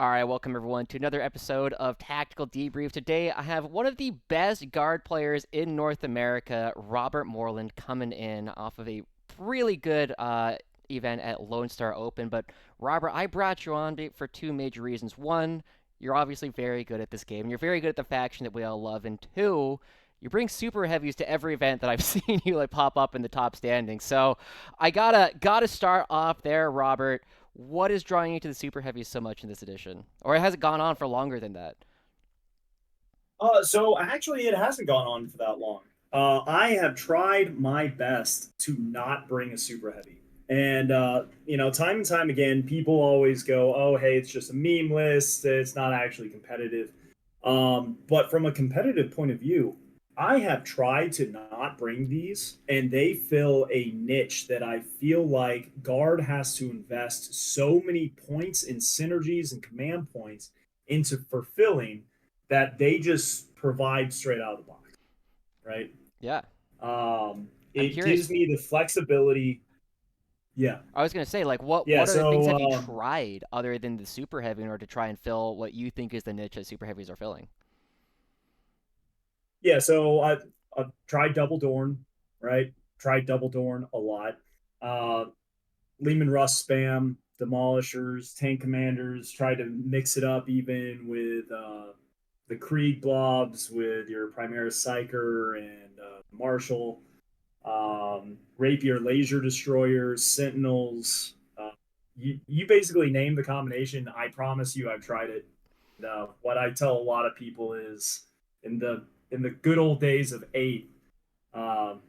All right, welcome everyone to another episode of Tactical Debrief. Today I have one of the best guard players in North America, Robert Moreland, coming in off of a really good event at Lone Star Open. But Robert, I brought you on for two major reasons. One, you're obviously very good at this game, and you're very good at the faction that we all love. And two, you bring super heavies to every event that I've seen you like pop up in the top standings. So I gotta start off there, Robert. What is drawing you to the super heavies so much in this edition? Or has it gone on for longer than that? So actually, it hasn't gone on for that long. I have tried my best to not bring a super heavy, and time and time again, people always go, "Oh, hey, it's just a meme list. It's not actually competitive." But from a competitive point of view, I have tried to not bring these, and they fill a niche that I feel like Guard has to invest so many points in synergies and command points into fulfilling that they just provide straight out of the box, right? Yeah. I'm It curious. gives me the flexibility. Yeah, I was gonna say, like, what yeah. what other things So have you tried other than the super heavy in order to try and fill what you think is the niche that super heavies are filling? yeah, so I've tried Double Dorn, right? Tried Double Dorn a lot. Uh, Leman Russ spam, demolishers, tank commanders. Tried to mix it up even with the Krieg blobs with your Primaris Psyker and Marshall. Rapier laser destroyers, sentinels. You basically name the combination. I promise you, I've tried it. What I tell a lot of people is in the good old days of eight, um,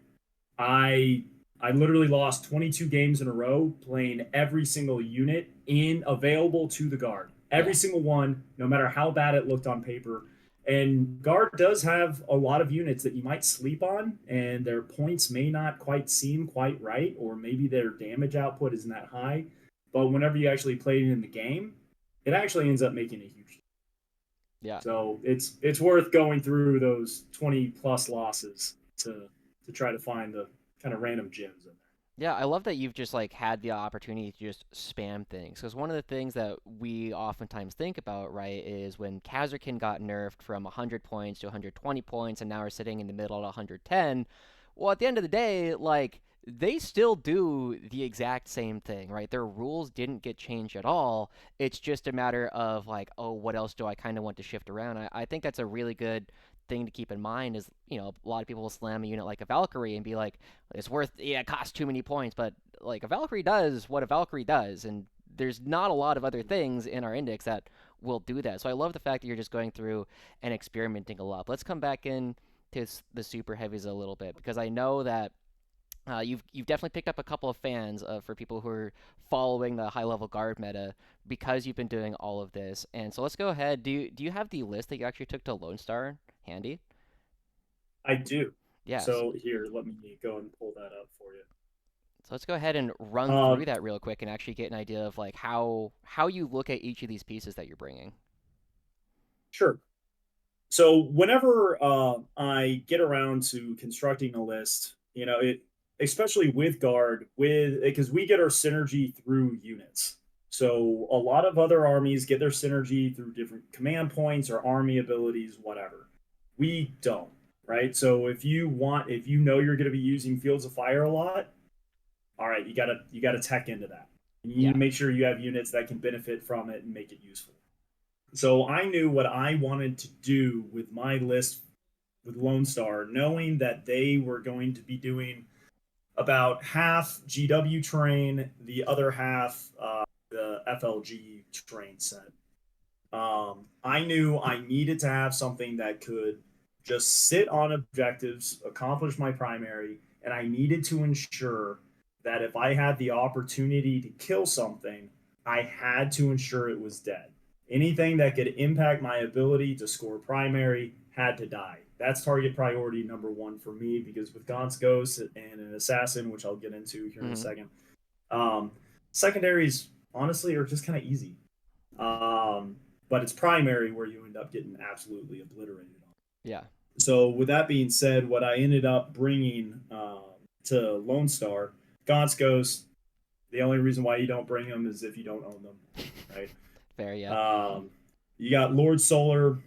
I I literally lost 22 games in a row playing every single unit in available to the guard. Every Yeah. single one, no matter how bad it looked on paper. And guard does have a lot of units that you might sleep on, and their points may not quite seem quite right, or maybe their damage output isn't that high. But whenever you actually play it in the game, it actually ends up making a huge. Yeah. So it's worth going through those 20 plus losses to try to find the kind of random gems in there. Yeah, I love that you've just like had the opportunity to just spam things. Because one of the things that we oftentimes think about, right, is when Kazarkin got nerfed from 100 points to 120 points, and now we're sitting in the middle at 110. Well, at the end of the day, like they still do the exact same thing, right? Their rules didn't get changed at all. It's just a matter of like, oh, what else do I kind of want to shift around? I think that's a really good thing to keep in mind. Is a lot of people will slam a unit like a Valkyrie and be like, it's worth, yeah, it costs too many points, but like a Valkyrie does what a Valkyrie does, and there's not a lot of other things in our index that will do that. So I love the fact that you're just going through and experimenting a lot. Let's come back in to the super heavies a little bit because I know that you've definitely picked up a couple of fans for people who are following the high level guard meta because you've been doing all of this. And so let's go ahead. Do you have the list that you actually took to Lone Star handy? I do. Yes. So here, let me go and pull that up for you. So let's go ahead and run through Um, that real quick and actually get an idea of like how you look at each of these pieces that you're bringing. sure. So whenever I get around to constructing a list, especially with guard, with because we get our synergy through units. So a lot of other armies get their synergy through different command points or army abilities, whatever. We don't, right? So if you know you're going to be using Fields of Fire a lot, all right, you gotta tech into that. You need Yeah. to make sure you have units that can benefit from it and make it useful. So I knew what I wanted to do with my list with Lone Star, knowing that they were going to be doing about half GW terrain, the other half the FLG terrain set. I knew I needed to have something that could just sit on objectives, accomplish my primary, and I needed to ensure that if I had the opportunity to kill something, I had to ensure it was dead. Anything that could impact my ability to score primary had to die. That's target priority number one for me because with Gaunt's Ghost and an Assassin, which I'll get into here in a Hmm. second, um, secondaries honestly are just kind of easy. Um, but it's primary where you end up getting absolutely obliterated on. Yeah. So with that being said, what I ended up bringing to Lone Star, Gaunt's Ghost, the only reason why you don't bring them is if you don't own them, right? Fair, yeah. Um, you got Lord Solar,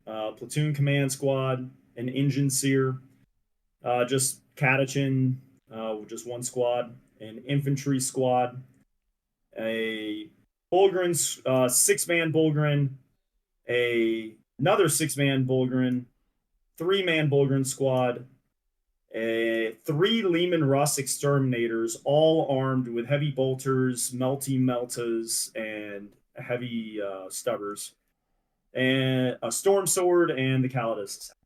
Platoon Command Squad, an Enginseer, just Catachan, just one squad, an Infantry squad, a Bullgryn, 6-man Bullgryn, another 6-man Bullgryn, 3-man Bullgryn squad, three Leman Russ Exterminators, all armed with heavy bolters, melty meltas, and heavy stubbers, and a Stormsword and the Callidus Assassin.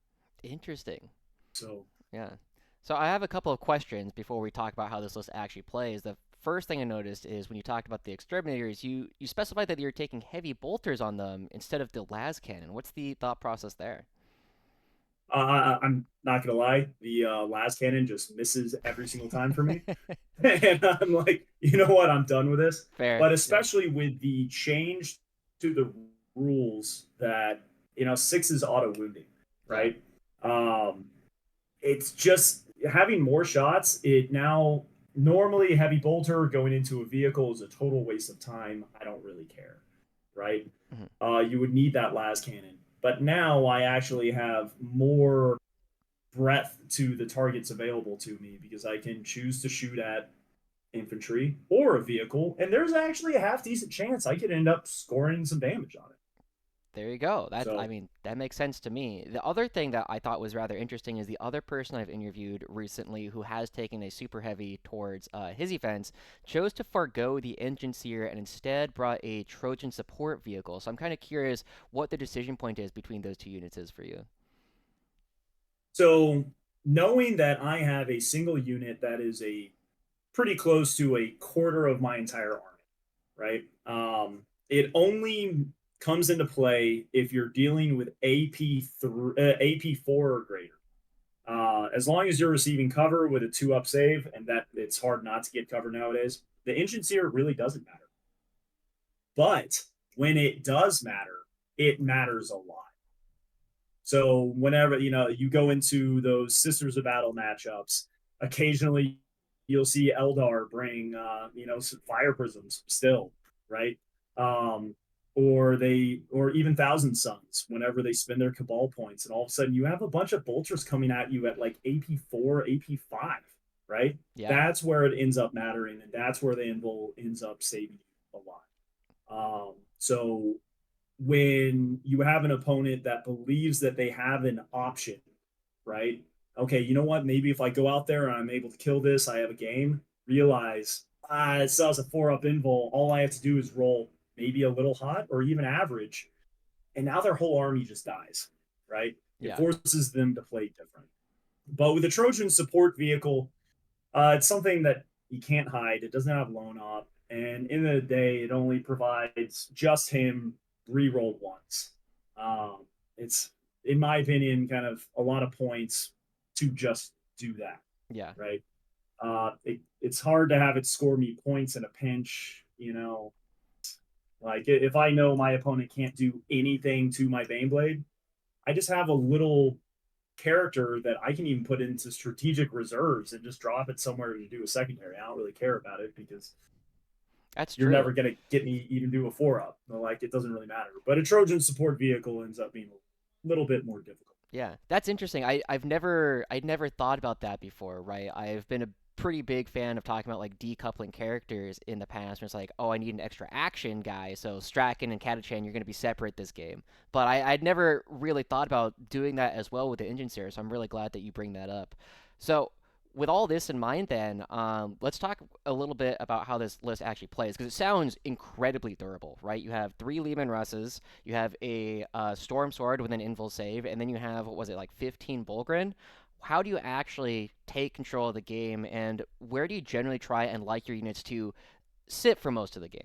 Interesting. So, Yeah. So I have a couple of questions before we talk about how this list actually plays. The first thing I noticed is when you talked about the exterminators, you specified that you're taking heavy bolters on them instead of the las cannon. What's the thought process there? I'm not gonna lie, the las cannon just misses every single time for me, and I'm like, you know what, I'm done with this. Fair. But Yeah. especially with the change to the rules that six is auto wounding, Yeah. right? Um, it's just having more shots. It now normally a heavy bolter going into a vehicle is a total waste of time. I don't really care, right? Mhm. You would need that las cannon, but now I actually have more breadth to the targets available to me because I can choose to shoot at infantry or a vehicle, and there's actually a half decent chance I could end up scoring some damage on it. There you go. I So, mean, that makes sense to me. The other thing that I thought was rather interesting is the other person I've interviewed recently who has taken a super heavy towards his events chose to forego the Enginseer and instead brought a Trojan support vehicle. So I'm kind of curious what the decision point is between those two units is for you. so knowing that I have a single unit that is a pretty close to a quarter of my entire army, right? It only comes into play if you're dealing with AP4 or greater. As long as you're receiving cover with a 2-up save, and that it's hard not to get cover nowadays, the Enginseer really doesn't matter. But when it does matter, it matters a lot. So whenever you go into those Sisters of Battle matchups, occasionally you'll see Eldar bring some fire prisms still, right? Um, or even Thousand Suns whenever they spend their Cabal points, and all of a sudden you have a bunch of bolters coming at you at like AP4, AP5, right? Yeah. That's where it ends up mattering, and that's where the invul ends up saving you a lot. So when you have an opponent that believes that they have an option, right? Okay, you know what? Maybe if I go out there and I'm able to kill this, I have a game. Realize, it still has a 4-up invul. All I have to do is roll maybe a little hot or even average, and now their whole army just dies, right? It Yeah. forces them to play different. But with a Trojan support vehicle, it's something that you can't hide. It doesn't have lone op, and in the day, it only provides just him reroll once. It's, in my opinion, kind of a lot of points to just do that, Yeah. right? It's hard to have it score me points in a pinch. Like if I know my opponent can't do anything to my Baneblade, I just have a little character that I can even put into strategic reserves and just drop it somewhere to do a secondary. I don't really care about it because That's you're never true. going to get me even do a 4-up. Like it doesn't really matter. But a Trojan support vehicle ends up being a little bit more difficult. Yeah, that's interesting. I'd never thought about that before, right? I've been a pretty big fan of talking about like decoupling characters in the past. Where it's like, oh, I need an extra action guy, so Strachan and Catachan, you're going to be separate this game. But I'd never really thought about doing that as well with the engine series. So I'm really glad that you bring that up. So with all this in mind, then let's talk a little bit about how this list actually plays because it sounds incredibly durable, right? You have three Leman Russes, you have a Stormsword with an invul save, and then you have what was it like 15 Bullgryn. How do you actually take control of the game, and where do you generally try and like your units to sit for most of the game?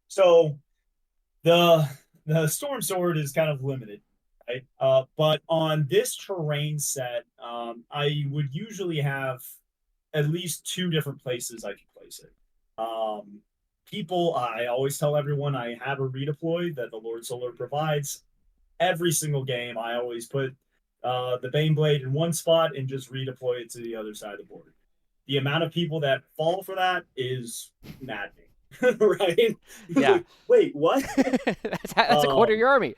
So the the Storm Sword is kind of limited, right? But on this terrain set, I would usually have at least two different places I could place it. Um, I always tell everyone I have a redeploy that the Lord Solar provides. Every single game, I always put the Baneblade in one spot and just redeploy it to the other side of the board. The amount of people that fall for that is maddening. right? Yeah. Wait, what? That's a quarter of um, your army.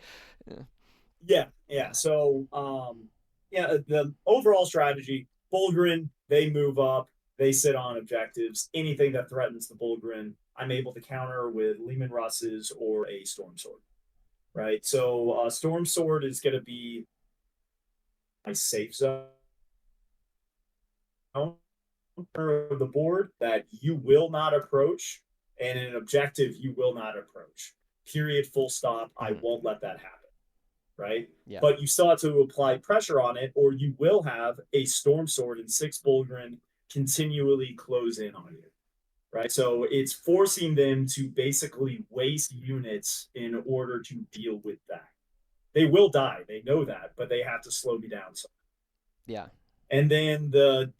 yeah, yeah. So, yeah, the overall strategy, Bullgryn, they move up, they sit on objectives. Anything that threatens the Bullgryn, I'm able to counter with Leman Russes or a Stormsword, right? So, Stormsword is going to be my safe zone of the board that you will not approach, and an objective you will not approach. Period, full stop. I Mhm. won't let that happen. Right? Yeah. But you still have to apply pressure on it, or you will have a Storm Sword and six Bullgryn continually close in on you. Right? So it's forcing them to basically waste units in order to deal with that. They will die. They know that, but they have to slow me down. So. Yeah. And then the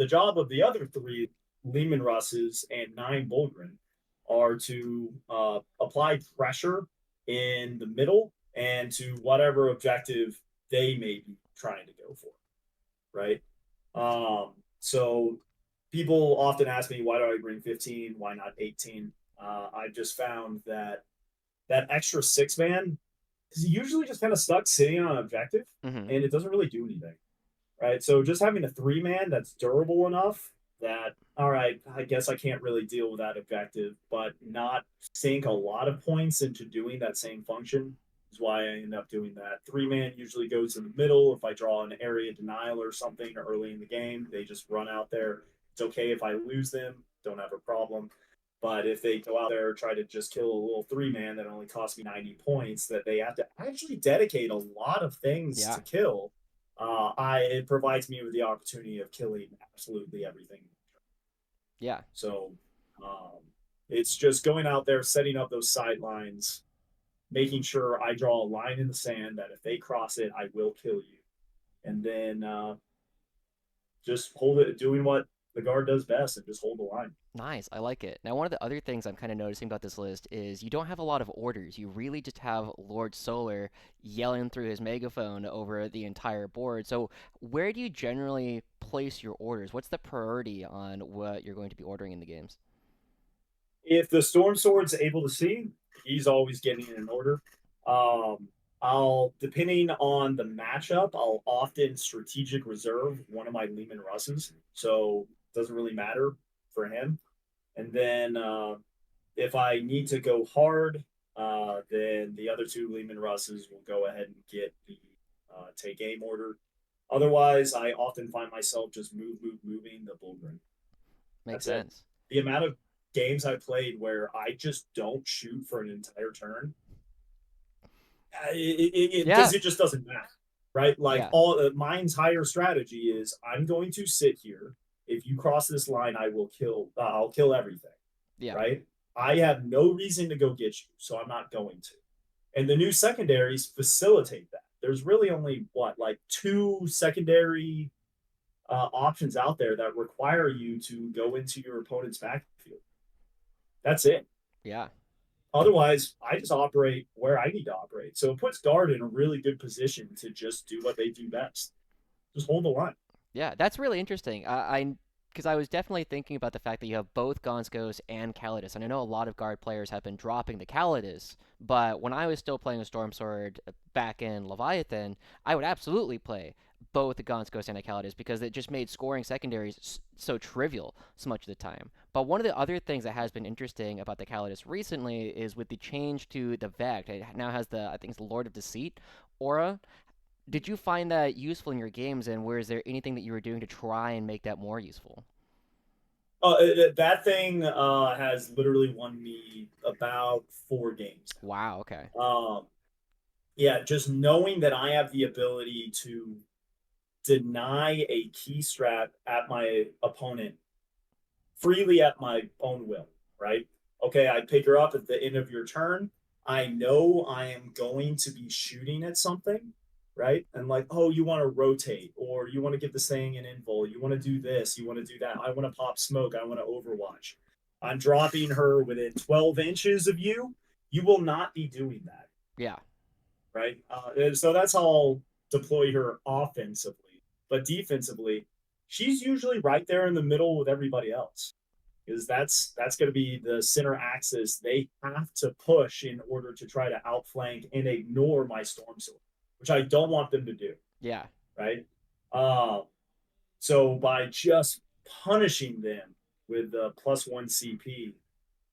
job of the other three Leman Russes and nine Bullgryn are to apply pressure in the middle and to whatever objective they may be trying to go for, right? So people often ask me, why do I bring 15? Why not 18? I've just found that that extra six man is usually just kind of stuck sitting on an objective Mhm. and it doesn't really do anything, right? So just having a three man that's durable enough that, all right, I guess I can't really deal with that objective, but not sink a lot of points into doing that same function is why I end up doing that. Three man usually goes in the middle. If I draw an area denial or something early in the game, they just run out there. It's okay if I lose them, don't have a problem. But if they go out there try to just kill a little three man that only costs me 90 points, that they have to actually dedicate a lot of things Yeah. to kill, I it provides me with the opportunity of killing absolutely everything. Yeah. So um, it's just going out there, setting up those sidelines, making sure I draw a line in the sand that if they cross it, I will kill you, and then just hold it, doing what the guard does best, and just hold the line. Nice. I like it. Now, one of the other things I'm kind of noticing about this list is you don't have a lot of orders. You really just have Lord Solar yelling through his megaphone over the entire board. So, where do you generally place your orders? What's the priority on what you're going to be ordering in the games? If the Storm Sword's able to see, he's always getting an order. Um, I'll, depending on the matchup, I'll often strategic reserve one of my Leman Russes. So it doesn't really matter for him. And then if I need to go hard, then the other two Leman Russes will go ahead and get the take aim order. Otherwise, I often find myself just moving the Bullgryn. Makes That's it. sense. The amount of games I played where I just don't shoot for an entire turn, Yeah. because it just doesn't matter, right? Like Yeah. all my entire strategy is I'm going to sit here. If you cross this line, I will kill. I'll kill everything, Yeah. right? I have no reason to go get you, so I'm not going to. And the new secondaries facilitate that. There's really only what, like two secondary options out there that require you to go into your opponent's backfield. That's it. Yeah. Otherwise, I just operate where I need to operate. So it puts guard in a really good position to just do what they do best. Just hold the line. Yeah, that's really interesting. Because I was definitely thinking about the fact that you have both Gonskos and Callidus, and I know a lot of guard players have been dropping the Callidus, but when I was still playing a Stormsword back in Leviathan, I would absolutely play both the Gonskos and a Callidus because it just made scoring secondaries so trivial so much of the time. But one of the other things that has been interesting about the Callidus recently is with the change to the Vect, it now has the, I think it's the Lord of Deceit aura. Did you find that useful in your games, and was there anything that you were doing to try and make that more useful? That thing has literally won me about 4 games Wow, okay. now. Yeah, just knowing that I have the ability to deny a key strat at my opponent freely at my own will, right? Okay, I pick her up at the end of your turn. I know I am going to be shooting at something, right? And like, oh, you want to rotate, or you want to give this thing an invul, you want to do this, you want to do that. I want to pop smoke, I want to overwatch. I'm dropping her within 12 inches of you. You will not be doing that, Yeah, right? And so that's how I'll deploy her offensively. But defensively, she's usually right there in the middle with everybody else. because that's going to be the center axis they have to push in order to try to outflank and ignore my Stormsword, which I don't want them to do. Yeah. Right. Uh, so by just punishing them with +1 CP,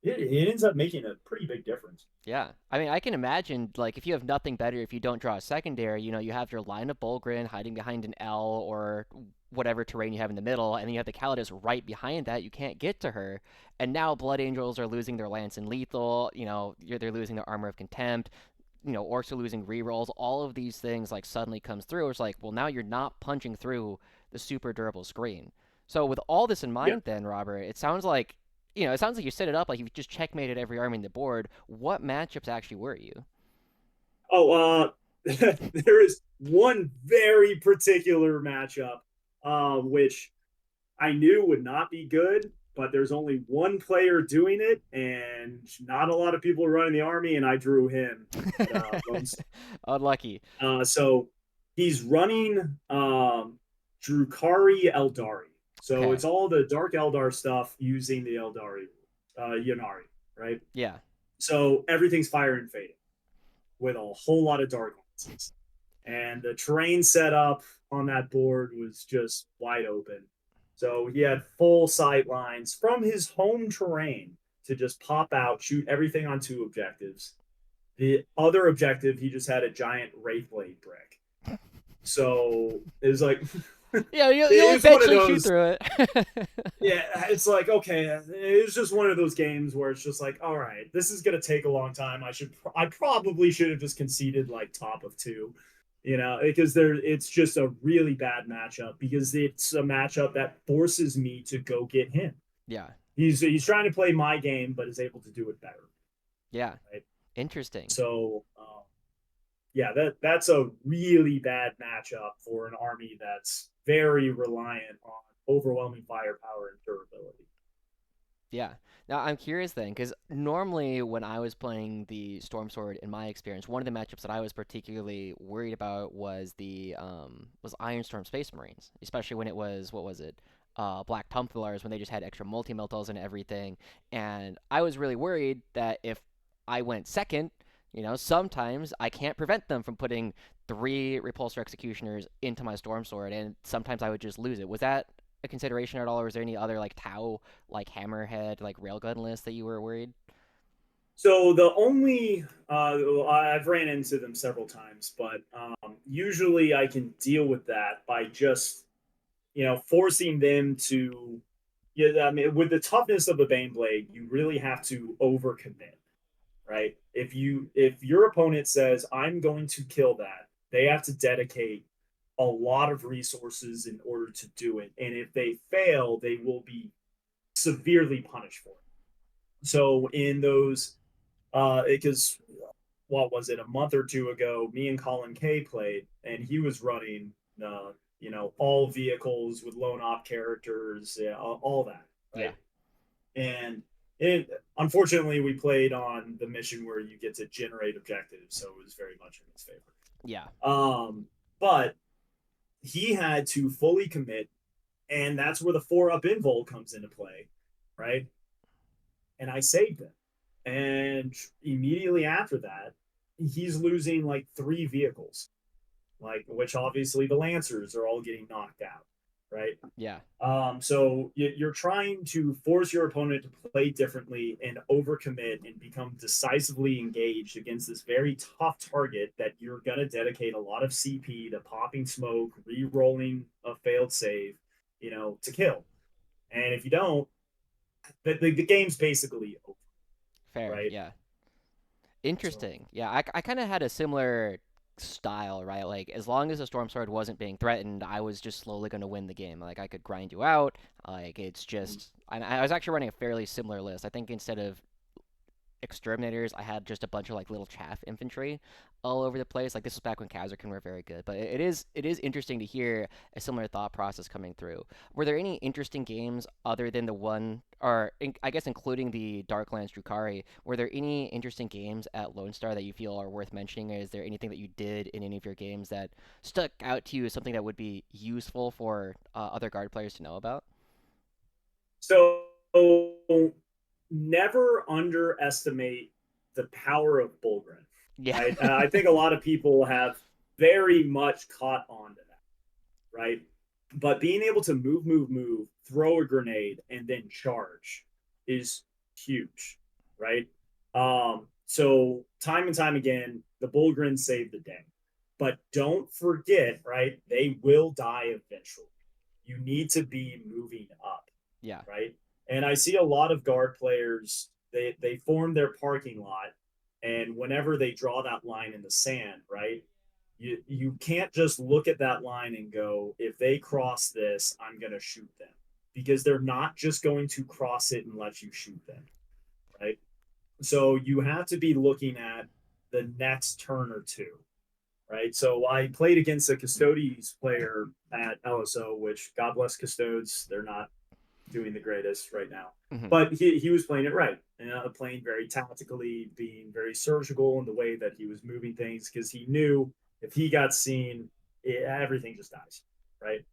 it ends up making a pretty big difference. Yeah, I mean, I can imagine like if you have nothing better, if you don't draw a secondary, you have your line of Bullgryn hiding behind an L or whatever terrain you have in the middle, and then you have the Callidus right behind that. You can't get to her, and now Blood Angels are losing their lance and lethal. They're losing their armor of contempt. Orcs are losing rerolls. All of these things like suddenly comes through. It's like, well, now you're not punching through the super durable screen. So with all this in Yeah. mind, then Robert, it sounds like you set it up like you've just checkmated every army in the board. What matchups actually were you? Oh, there is one very particular matchup, which I knew would not be good, but there's only one player doing it, and not a lot of people are running the army, and I drew him at Lone Star. Unlucky. So he's running Drukari Eldari. So Okay. it's all the Dark Eldar stuff using the Eldari, Yanari, right? Yeah. So everything's fire and fading with a whole lot of dark lances. And the terrain setup on that board was just wide open. So he had full sight lines from his home terrain to just pop out, shoot everything on 2 objectives. The other objective, he just had a giant Wraithblade brick. So it was like, Yeah, you'll it's one of eventually shoot those. through it. Yeah, it's like, okay, it's just one of those games where it's just like, all right, this is gonna take a long time. I probably should have just conceded like top of 2, because it's just a really bad matchup because it's a matchup that forces me to go get him. Yeah. He's trying to play my game, but is able to do it better. Yeah. Right. Interesting. So, yeah, that's a really bad matchup for an army that's very reliant on overwhelming firepower and durability. Yeah. Now I'm curious then, because normally when I was playing the Stormsword, in my experience, one of the matchups that I was particularly worried about was Ironstorm Space Marines, especially when it was what was it, Black Templars when they just had extra multi meltals and everything, and I was really worried that if I went second, sometimes I can't prevent them from putting 3 Repulsor Executioners into my Stormsword, and sometimes I would just lose it. Was that a consideration at all, or is there any other like Tau, like Hammerhead, like Railgun list that you were worried? So the only I've ran into them several times, but usually I can deal with that by just forcing them to. Yeah, I mean, with the toughness of the Baneblade, you really have to overcommit, right? If your opponent says I'm going to kill that, they have to dedicate a lot of resources in order to do it, and if they fail, they will be severely punished for it. So in those because what was it, a month or 2 ago, me and Colin K played, and he was running all vehicles with lone op characters, yeah, all that, Yeah, right? And it unfortunately we played on the mission where you get to generate objectives, so it was very much in his favor. yeah, But he had to fully commit, and that's where the 4-up invul comes into play, right? And I saved him. And immediately after that, he's losing like 3 vehicles, like which obviously the Lancers are all getting knocked out, right? yeah, So you're trying to force your opponent to play differently and overcommit and become decisively engaged against this very tough target that you're going to dedicate a lot of CP to popping smoke, re-rolling a failed save, to kill. And if you don't, the game's basically over, fair, right? yeah. So Interesting. Yeah, I kind of had a similar style, right? Like, as long as the Storm Sword wasn't being threatened, I was just slowly going to win the game. Like, I could grind you out. Like, it's just. I was actually running a fairly similar list. I think instead of exterminators, I had just a bunch of like little chaff infantry all over the place. Like this was back when Catachan were very good, but it is interesting to hear a similar thought process coming through. Were there any interesting games other than the one, or I guess including the Darklands Drukari? Were there any interesting games at Lone Star that you feel are worth mentioning? Is there anything that you did in any of your games that stuck out to you as something that would be useful for other guard players to know about? never underestimate the power of Bullgryn. Yeah. Right? I think a lot of people have very much caught on to that, right? But being able to move, throw a grenade, and then charge is huge, right? So time and time again, the Bullgryn saved the day. But don't forget, right? They will die eventually. You need to be moving up, Yeah. right? And I see a lot of guard players, they form their parking lot, and whenever they draw that line in the sand, right? You can't just look at that line and go, if they cross this, I'm gonna shoot them. Because they're not just going to cross it and let you shoot them, right? So you have to be looking at the next turn or two, right? So I played against a Custodes player at LSO, which God bless Custodes, they're not doing the greatest right now. Hmm. But he was playing it right, playing very tactically, being very surgical in the way that he was moving things, because he knew if he got seen, everything just dies, right?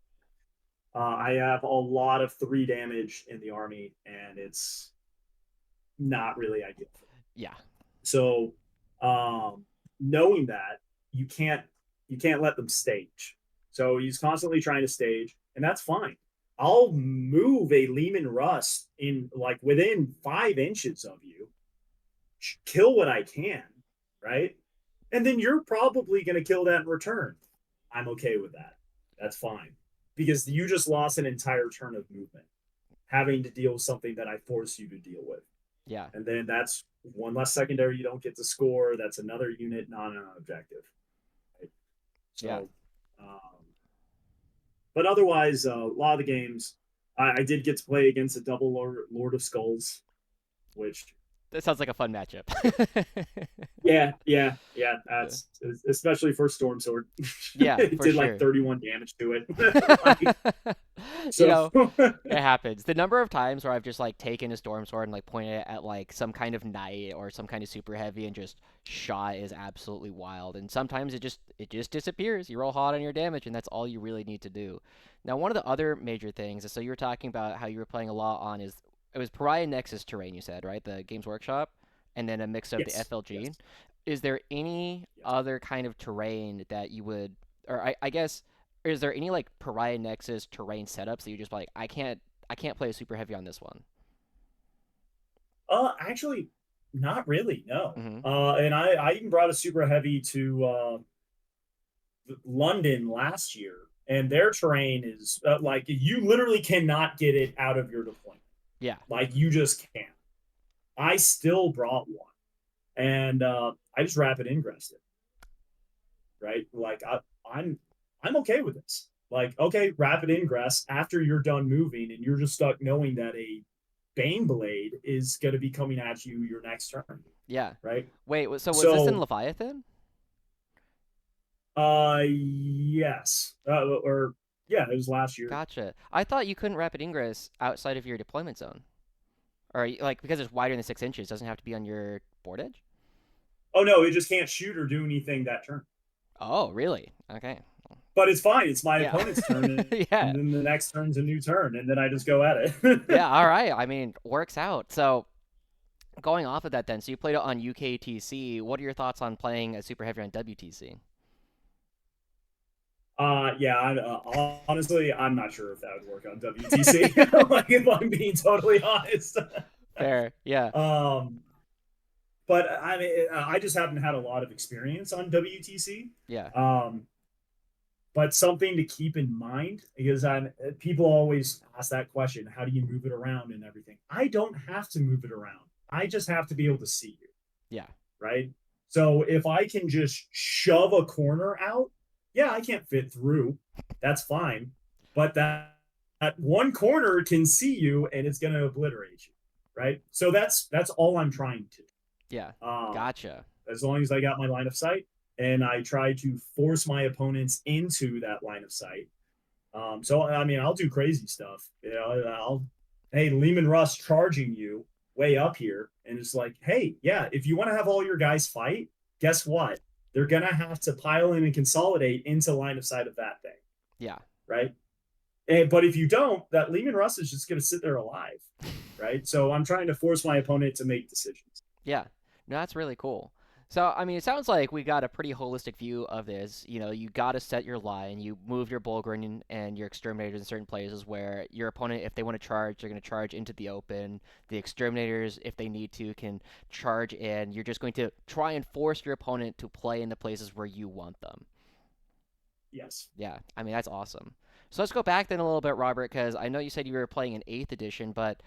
I have a lot of 3 damage in the army, and it's not really ideal. Yeah. So, knowing that you can't let them stage. So he's constantly trying to stage, and that's fine. I'll move a Leman Russ in like within 5 inches of you, kill what I can, right? And then you're probably going to kill that in return. I'm okay with that. That's fine. Because you just lost an entire turn of movement, having to deal with something that I force you to deal with. Yeah. And then that's one less secondary you don't get to score. That's another unit, not an objective. Right? Yeah. So, but otherwise, a lot of the games, I did get to play against a double Lord of Skulls, which That sounds like a fun matchup. yeah. That's especially for Stormsword. Yeah, It for did like sure. 31 damage to it. Like, You so know, it happens. The number of times where I've just like taken a storm sword and like pointed it at like some kind of knight or some kind of super heavy and just shot is absolutely wild. And sometimes it just disappears. You roll hot on your damage and that's all you really need to do. Now, one of the other major things, so you were talking about how you were playing a lot on is it was Pariah Nexus terrain, you said, right? The Games Workshop, and then a mix of the yes, FLG. yes, Is there any yes. other kind of terrain that you would, or I guess, is there any like Pariah Nexus terrain setups that you just like, I can't play a super heavy on this one? Actually, not really. No. Mm-hmm. And I even brought a super heavy to London last year, and their terrain is like you literally cannot get it out of your deployment. Yeah. Like you just can't. I still brought one, and I just rapid ingressed it. Right, like I'm okay with this. Like, okay, rapid ingress after you're done moving, and you're just stuck knowing that a Bane Blade is going to be coming at you your next turn, Yeah. right? Wait, so was this in So, Leviathan? yes, or yeah, it was last year. Gotcha. I thought you couldn't rapid ingress outside of your deployment zone. Or like because it's wider than 6 inches, doesn't have to be on your board edge? Oh no, it just can't shoot or do anything that turn. Oh, really? Okay. But it's fine. It's my Yeah. opponent's turn, Yeah. and then the next turn's a new turn, and then I just go at it. Yeah, all right. I mean, works out. So, going off of that then, so you played it on UKTC. What are your thoughts on playing a super heavy on WTC? Yeah, honestly, I'm not sure if that would work on WTC. Like, if I'm being totally honest. Fair. Yeah. um, but I mean, I just haven't had a lot of experience on WTC. Yeah. Um, but something to keep in mind, because people always ask that question: how do you move it around and everything? I don't have to move it around. I just have to be able to see you, Yeah. right? So if I can just shove a corner out, yeah, I can't fit through. That's fine. But that one corner can see you and it's going to obliterate you, right? So that's all I'm trying to Yeah. do. Gotcha. As long as I got my line of sight and I try to force my opponents into that line of sight. So I mean, I'll do crazy stuff. You know, hey, Leman Russ charging you way up here, and it's like, hey, yeah, if you want to have all your guys fight, guess what? They're gonna have to pile in and consolidate into line of sight of that thing, Yeah. right? But if you don't, that Leman Russ is just going to sit there alive, right? So I'm trying to force my opponent to make decisions. Yeah, no, that's really cool. So, I mean, it sounds like we got a pretty holistic view of this. You know, you got to set your line. You move your Bullgryn and your Exterminators in certain places where your opponent, if they want to charge, they're going to charge into the open. The Exterminators, if they need to, can charge in. You're just going to try and force your opponent to play in the places where you want them. Yes. Yeah, I mean, that's awesome. So let's go back then a little bit, Robert, because I know you said you were playing in 8th edition, but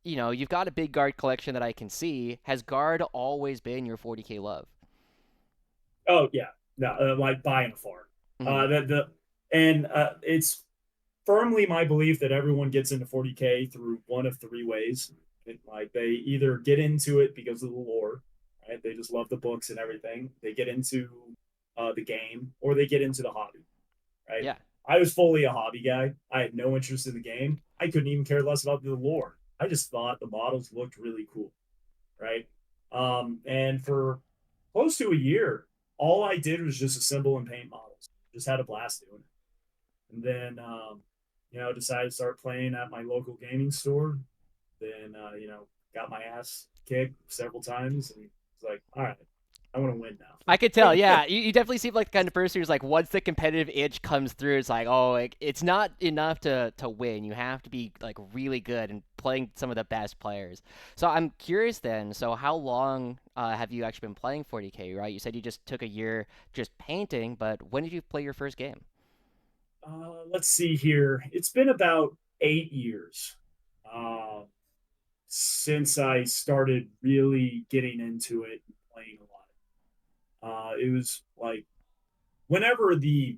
you know, you've got a big guard collection that I can see. Has guard always been your 40k love? Oh yeah, no, like by and far. Hmm. It's firmly my belief that everyone gets into 40k through one of three ways. Like they either get into it because of the lore, right? They just love the books and everything. They get into the game, or they get into the hobby, right? Yeah. I was fully a hobby guy. I had no interest in the game. I couldn't even care less about the lore. I just thought the models looked really cool, right? And for close to a year, all I did was just assemble and paint models. Just had a blast doing it. And then, decided to start playing at my local gaming store. Then, got my ass kicked several times, and it's like, all right, I want to win I could now. tell, yeah. You definitely seem like the kind of person who's like, once the competitive itch comes through, it's like, oh, like, it's not enough to win. You have to be like really good and playing some of the best players. So I'm curious then. So how long have you actually been playing 40k? Right? You said you just took a year just painting, but when did you play your first game? Let's see here. It's been about 8 years uh, since I started really getting into it and playing a lot. It was like whenever the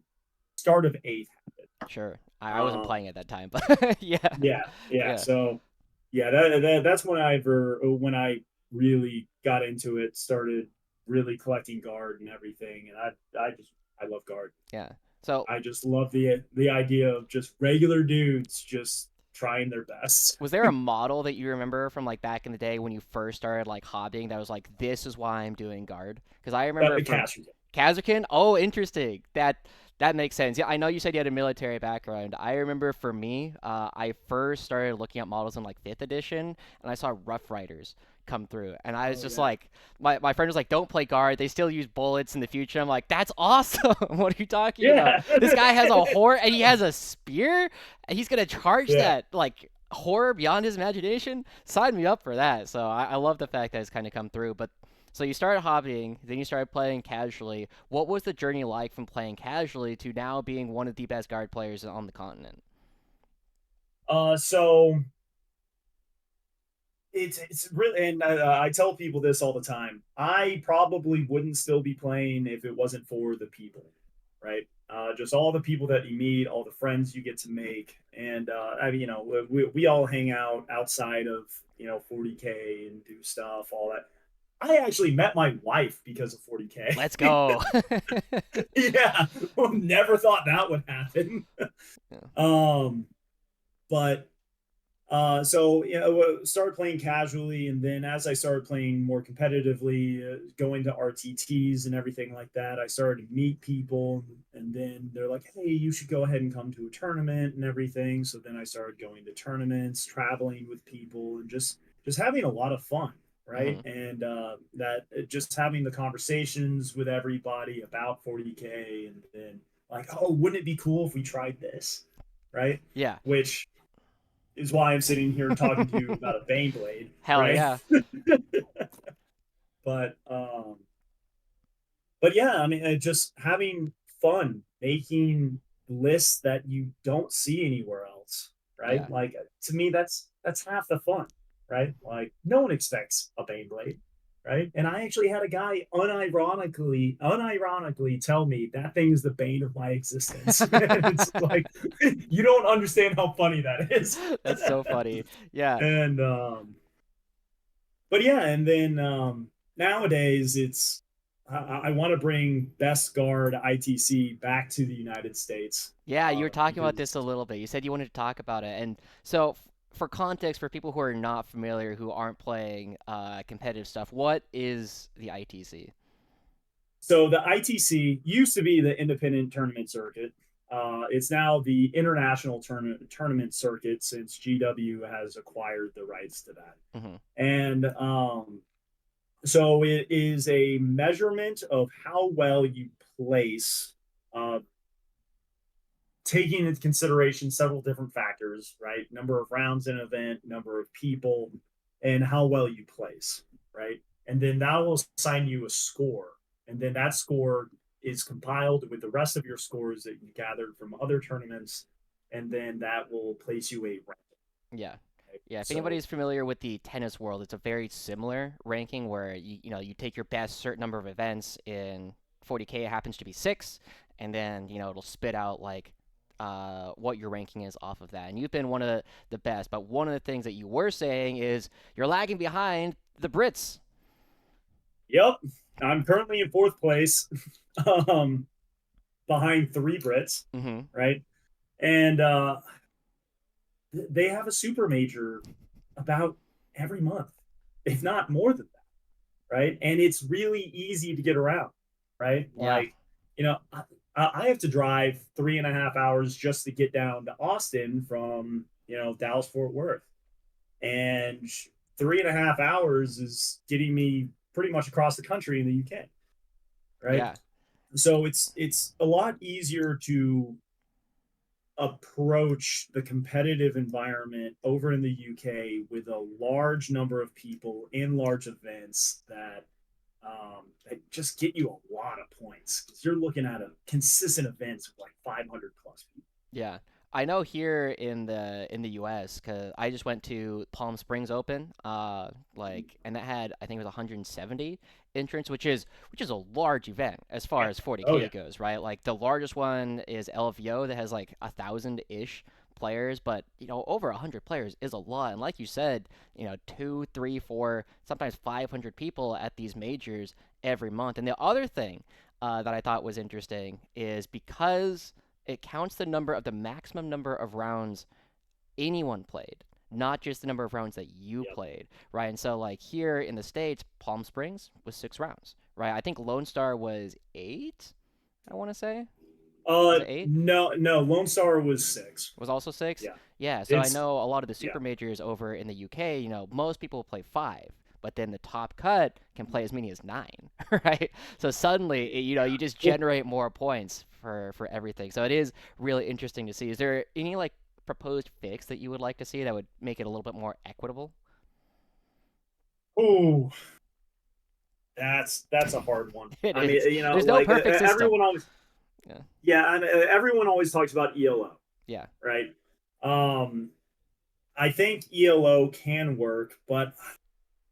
start of eighth happened. Sure. I wasn't Um, playing at that time, but yeah, yeah. yeah, So yeah, that's when I really got into it. Started really collecting guard and everything, and I love guard. yeah. So I just love the idea of just regular dudes just trying their best. was there a model that you remember from like back in the day when you first started like hobbying that was like, this is why I'm doing guard? Because I remember for Cash. Kazakin, oh, interesting. That makes sense. Yeah, I know you said you had a military background. I remember for me, I first started looking at models in like 5th edition, and I saw Rough Riders come through, and I was Oh just yeah. like, my friend was like, don't play guard. They still use bullets in the future. I'm like, that's awesome. What are you talking about? Yeah. This guy has a horror, and he has a spear, and he's gonna charge Yeah. that like horror beyond his imagination. Sign me up for that. So I love the fact that it's kind of come through, but. So you started hobbying, then you started playing casually. What was the journey like from playing casually to now being one of the best guard players on the continent? So it's really, and I tell people this all the time. I probably wouldn't still be playing if it wasn't for the people, right? Just all the people that you meet, all the friends you get to make, and we all hang out outside of 40k and do stuff, all that. I actually met my wife because of 40k. Let's go. Yeah, never thought that would happen. Yeah. um, but so started playing casually, and then as I started playing more competitively, going to RTTs and everything like that, I started to meet people, and then they're like, "Hey, you should go ahead and come to a tournament and everything." So then I started going to tournaments, traveling with people, and just having a lot of fun, right? Hmm. And that just having the conversations with everybody about 40k, and then like, "Oh, wouldn't it be cool if we tried this?" Right? Yeah. Which is why I'm sitting here talking to you about a Baneblade, Hell right? yeah. but um, but yeah, I mean, just having fun, making lists that you don't see anywhere else, right? Yeah. Like to me, that's half the fun, right? Like no one expects a Baneblade, right? And I actually had a guy unironically tell me that thing is the bane of my existence. It's like you don't understand how funny that is. That's so funny. Yeah. and but yeah, and then nowadays it's I want to bring best guard ITC back to the United States Yeah, you were talking about this because a little bit. You said you wanted to talk about it. And so, for context, for people who are not familiar, who aren't playing competitive stuff, what is the ITC? so the ITC used to be the independent tournament circuit. It's now the international tournament circuit since GW has acquired the rights to that. Mm-hmm. And so it is a measurement of how well you place, uh, taking into consideration several different factors, right? Number of rounds in an event, number of people, and how well you place, right? And then that will assign you a score. And then that score is compiled with the rest of your scores that you gathered from other tournaments. And then that will place you a rank. Yeah. Right? Yeah, if So, anybody's familiar with the tennis world, it's a very similar ranking where you take your best certain number of events in 40K, it happens to be 6, and then, it'll spit out like what your ranking is off of that. And you've been one of the best, but one of the things that you were saying is you're lagging behind the Brits. yep, I'm currently in fourth place, um, behind three Brits, Mm-hmm. right? And they have a super major about every month, if not more than that, right? And it's really easy to get around, right? Yeah. Like, you know, I have to drive 3.5 hours just to get down to Austin from, Dallas Fort Worth, and 3.5 hours is getting me pretty much across the country in the UK, right? Yeah. So it's a lot easier to approach the competitive environment over in the UK with a large number of people in large events that just get you a lot of points. You're looking at a consistent events of like 500 plus people. Yeah. I know here in the US, cuz I just went to Palm Springs Open, and that had, I think it was 170 entrants, which is a large event as far Yeah. as Oh 40K yeah. goes, right? Like the largest one is LVO that has like 1,000-ish players, but over 100 players is a lot. And like you said, two, three, four, sometimes 500 people at these majors every month. And the other thing that I thought was interesting is because it counts the maximum number of rounds anyone played, not just the number of rounds that you Yep. played, right? And so, like here in the States, Palm Springs was 6 rounds, right? I think Lone Star was 8, I want to say. Was it 8? No, no. Lone Star was six. Was also 6? Yeah. Yeah, so I It's know a lot of the yeah. super majors over in the UK, most people play 5. But then the top cut can play as many as 9, right? So suddenly, you just Well, generate more points for everything. So it is really interesting to see. Is there any like proposed fix that you would like to see that would make it a little bit more equitable? oh, that's a hard one. It I mean, is. There's no like perfect system. everyone always, Yeah. yeah, I mean, everyone always talks about ELO, Yeah. right? Um, I think ELO can work, but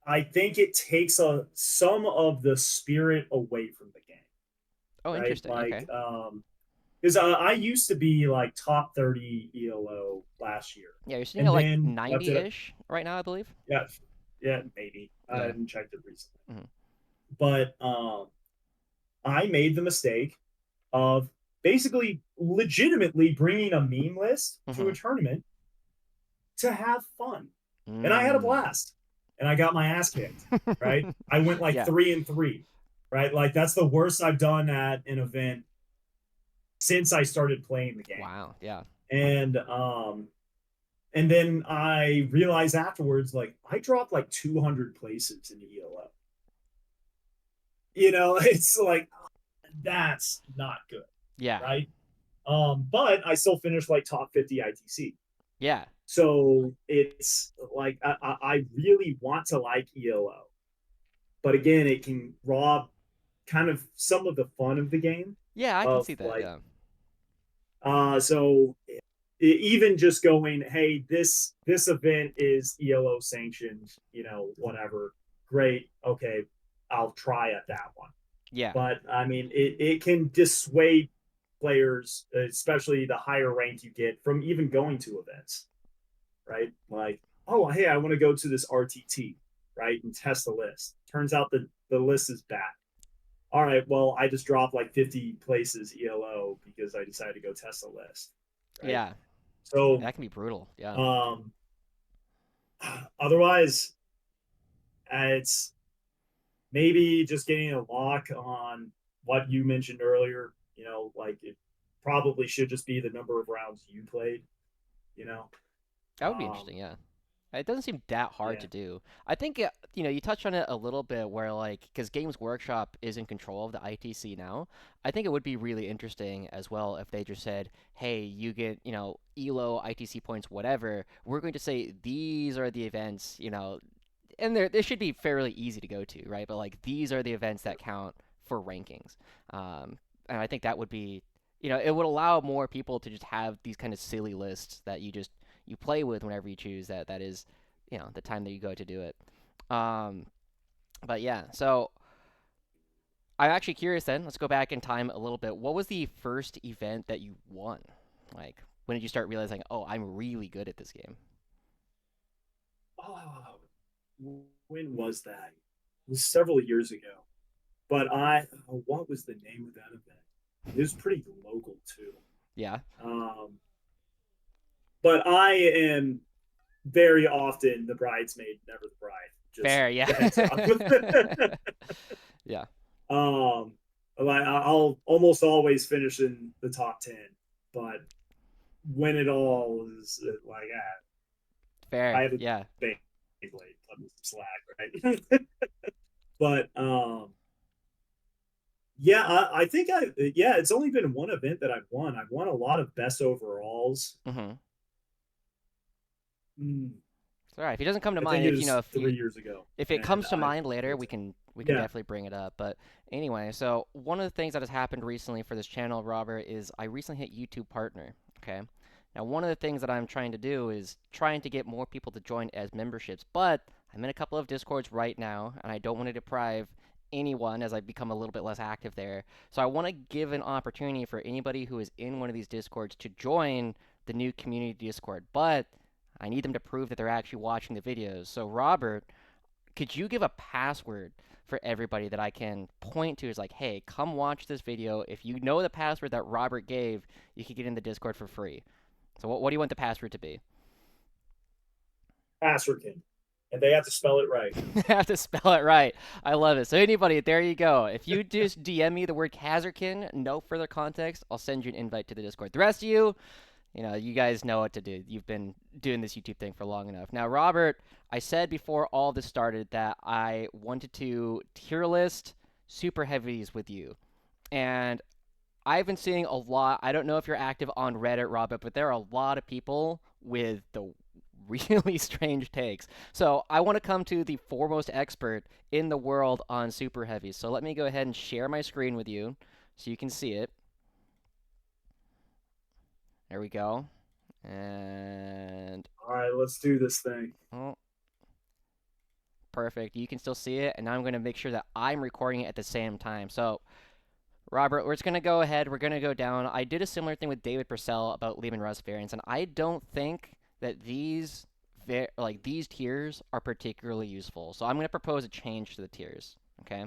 I think it takes some of the spirit away from the game, Oh, right? interesting. Like, Okay. because I used to be like top 30 ELO last year, Yeah, you're sitting at and like then left it. 90-ish right now, I believe. Yeah, yeah, maybe I Yeah. haven't checked it recently, Hmm. but I made the mistake of basically legitimately bringing a meme list to a Hmm. tournament to have fun. And I had a Mm. blast. And I got my ass kicked, right? I went like Yeah. 3-3, right? Like that's the worst I've done at an event since I started playing the game. Wow. Yeah. And then I realized afterwards, like I dropped like 200 places in the ELO. It's like that's not good, Yeah. right? But I still finished like top 50 ITC. Yeah. So it's like I really want to like ELO, but again, it can rob kind of some of the fun of the game. Yeah, I can Of see that. like, Yeah. so even just going, hey, this event is ELO sanctioned, whatever. Great, okay, I'll try at that one. Yeah. But I mean, it can dissuade players, especially the higher rank you get, from even going to events, right? Like, oh, hey, I want to go to this RTT, right, and test the list. Turns out the list is bad. All right, well, I just dropped like 50 places ELO because I decided to go test the list, right? Yeah. So, That can be brutal. Yeah. um, otherwise, it's maybe just getting a lock on what you mentioned earlier. Like probably should just be the number of rounds you played. You know, That would be um, interesting, yeah. It doesn't seem that hard yeah. to do. I think you touched on it a little bit where like because Games Workshop is in control of the ITC now. I think it would be really interesting as well if they just said, "Hey, you get, ELO, ITC points, whatever. We're going to say these are the events, and they should be fairly easy to go to, right? But like these are the events that count for rankings." Um, and I think that would be, it would allow more people to just have these kind of silly lists that you play with whenever you choose that is, the time that you go to do it. Um, but yeah, so I'm actually curious then. Let's go back in time a little bit. What was the first event that you won? Like, when did you start realizing, oh, I'm really good at this game? Oh, when was that? It was several years ago. But what was the name of that event? It was pretty local too. Yeah, Um, but I am very often the bridesmaid, never the bride. Just fair, yeah. a heads up. Yeah, I'll almost always finish in the top 10, but when it all is like, I fair, have a yeah. Beyblade, cut me some slack, right? But yeah, I think yeah, it's only been one event that I've won. I've won a lot of best overalls. Mm-hmm. Mm, It's all right. If he doesn't come to I think mind, it if you know, was 3 years ago, if it and comes to mind later, but, we can yeah. definitely bring it up. But anyway, so one of the things that has happened recently for this channel, Robert, is I recently hit YouTube Partner. Okay. Now, one of the things that I'm trying to do is trying to get more people to join as memberships, but I'm in a couple of Discords right now, and I don't want to deprive anyone as I become a little bit less active there. So I want to give an opportunity for anybody who is in one of these Discords to join the new community Discord, but I need them to prove that they're actually watching the videos. So, Robert, could you give a password for everybody that I can point to as like, hey, come watch this video. If you know the password that Robert gave, you can get in the Discord for free. So what do you want the password to be? Asserkin, and they have to spell it right. I have to spell it right. I love it. So anybody, there you go. If you just DM me the word Kazerkin, no further context, I'll send you an invite to the Discord. The rest of you, you guys know what to do. You've been doing this YouTube thing for long enough. Now, Robert, I said before all this started that I wanted to tier list super heavies with you. And I've been seeing a lot. I don't know if you're active on Reddit, Robert, but there are a lot of people with the really strange takes. So I want to come to the foremost expert in the world on super heavies. So let me go ahead and share my screen with you so you can see it. There we go. And All right, let's do this thing. oh, perfect. You can still see it, and now I'm going to make sure that I'm recording it at the same time. So, Robert, we're just going to go ahead. We're going to go down. I did a similar thing with David Purcell about Leman Russ variants, and I don't think that these tiers are particularly useful. So I'm going to propose a change to the tiers. Okay,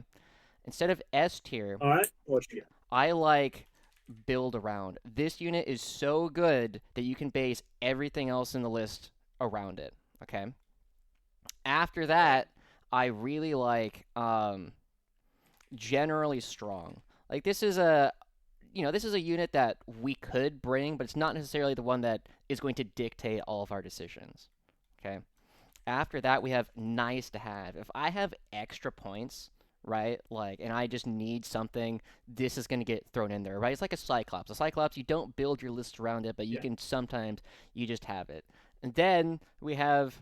instead of S tier, All right, what you got? I like build around. This unit is so good that you can base everything else in the list around it. Okay. After All right. that, I really like generally strong. Like this is a unit that we could bring, but it's not necessarily the one that is going to dictate all of our decisions. Okay. After that, we have nice to have. If I have extra points, right, like, and I just need something, this is going to get thrown in there, right? It's like a Cyclops. A Cyclops, you don't build your list around it, but you Yeah, can sometimes, you just have it. And then we have,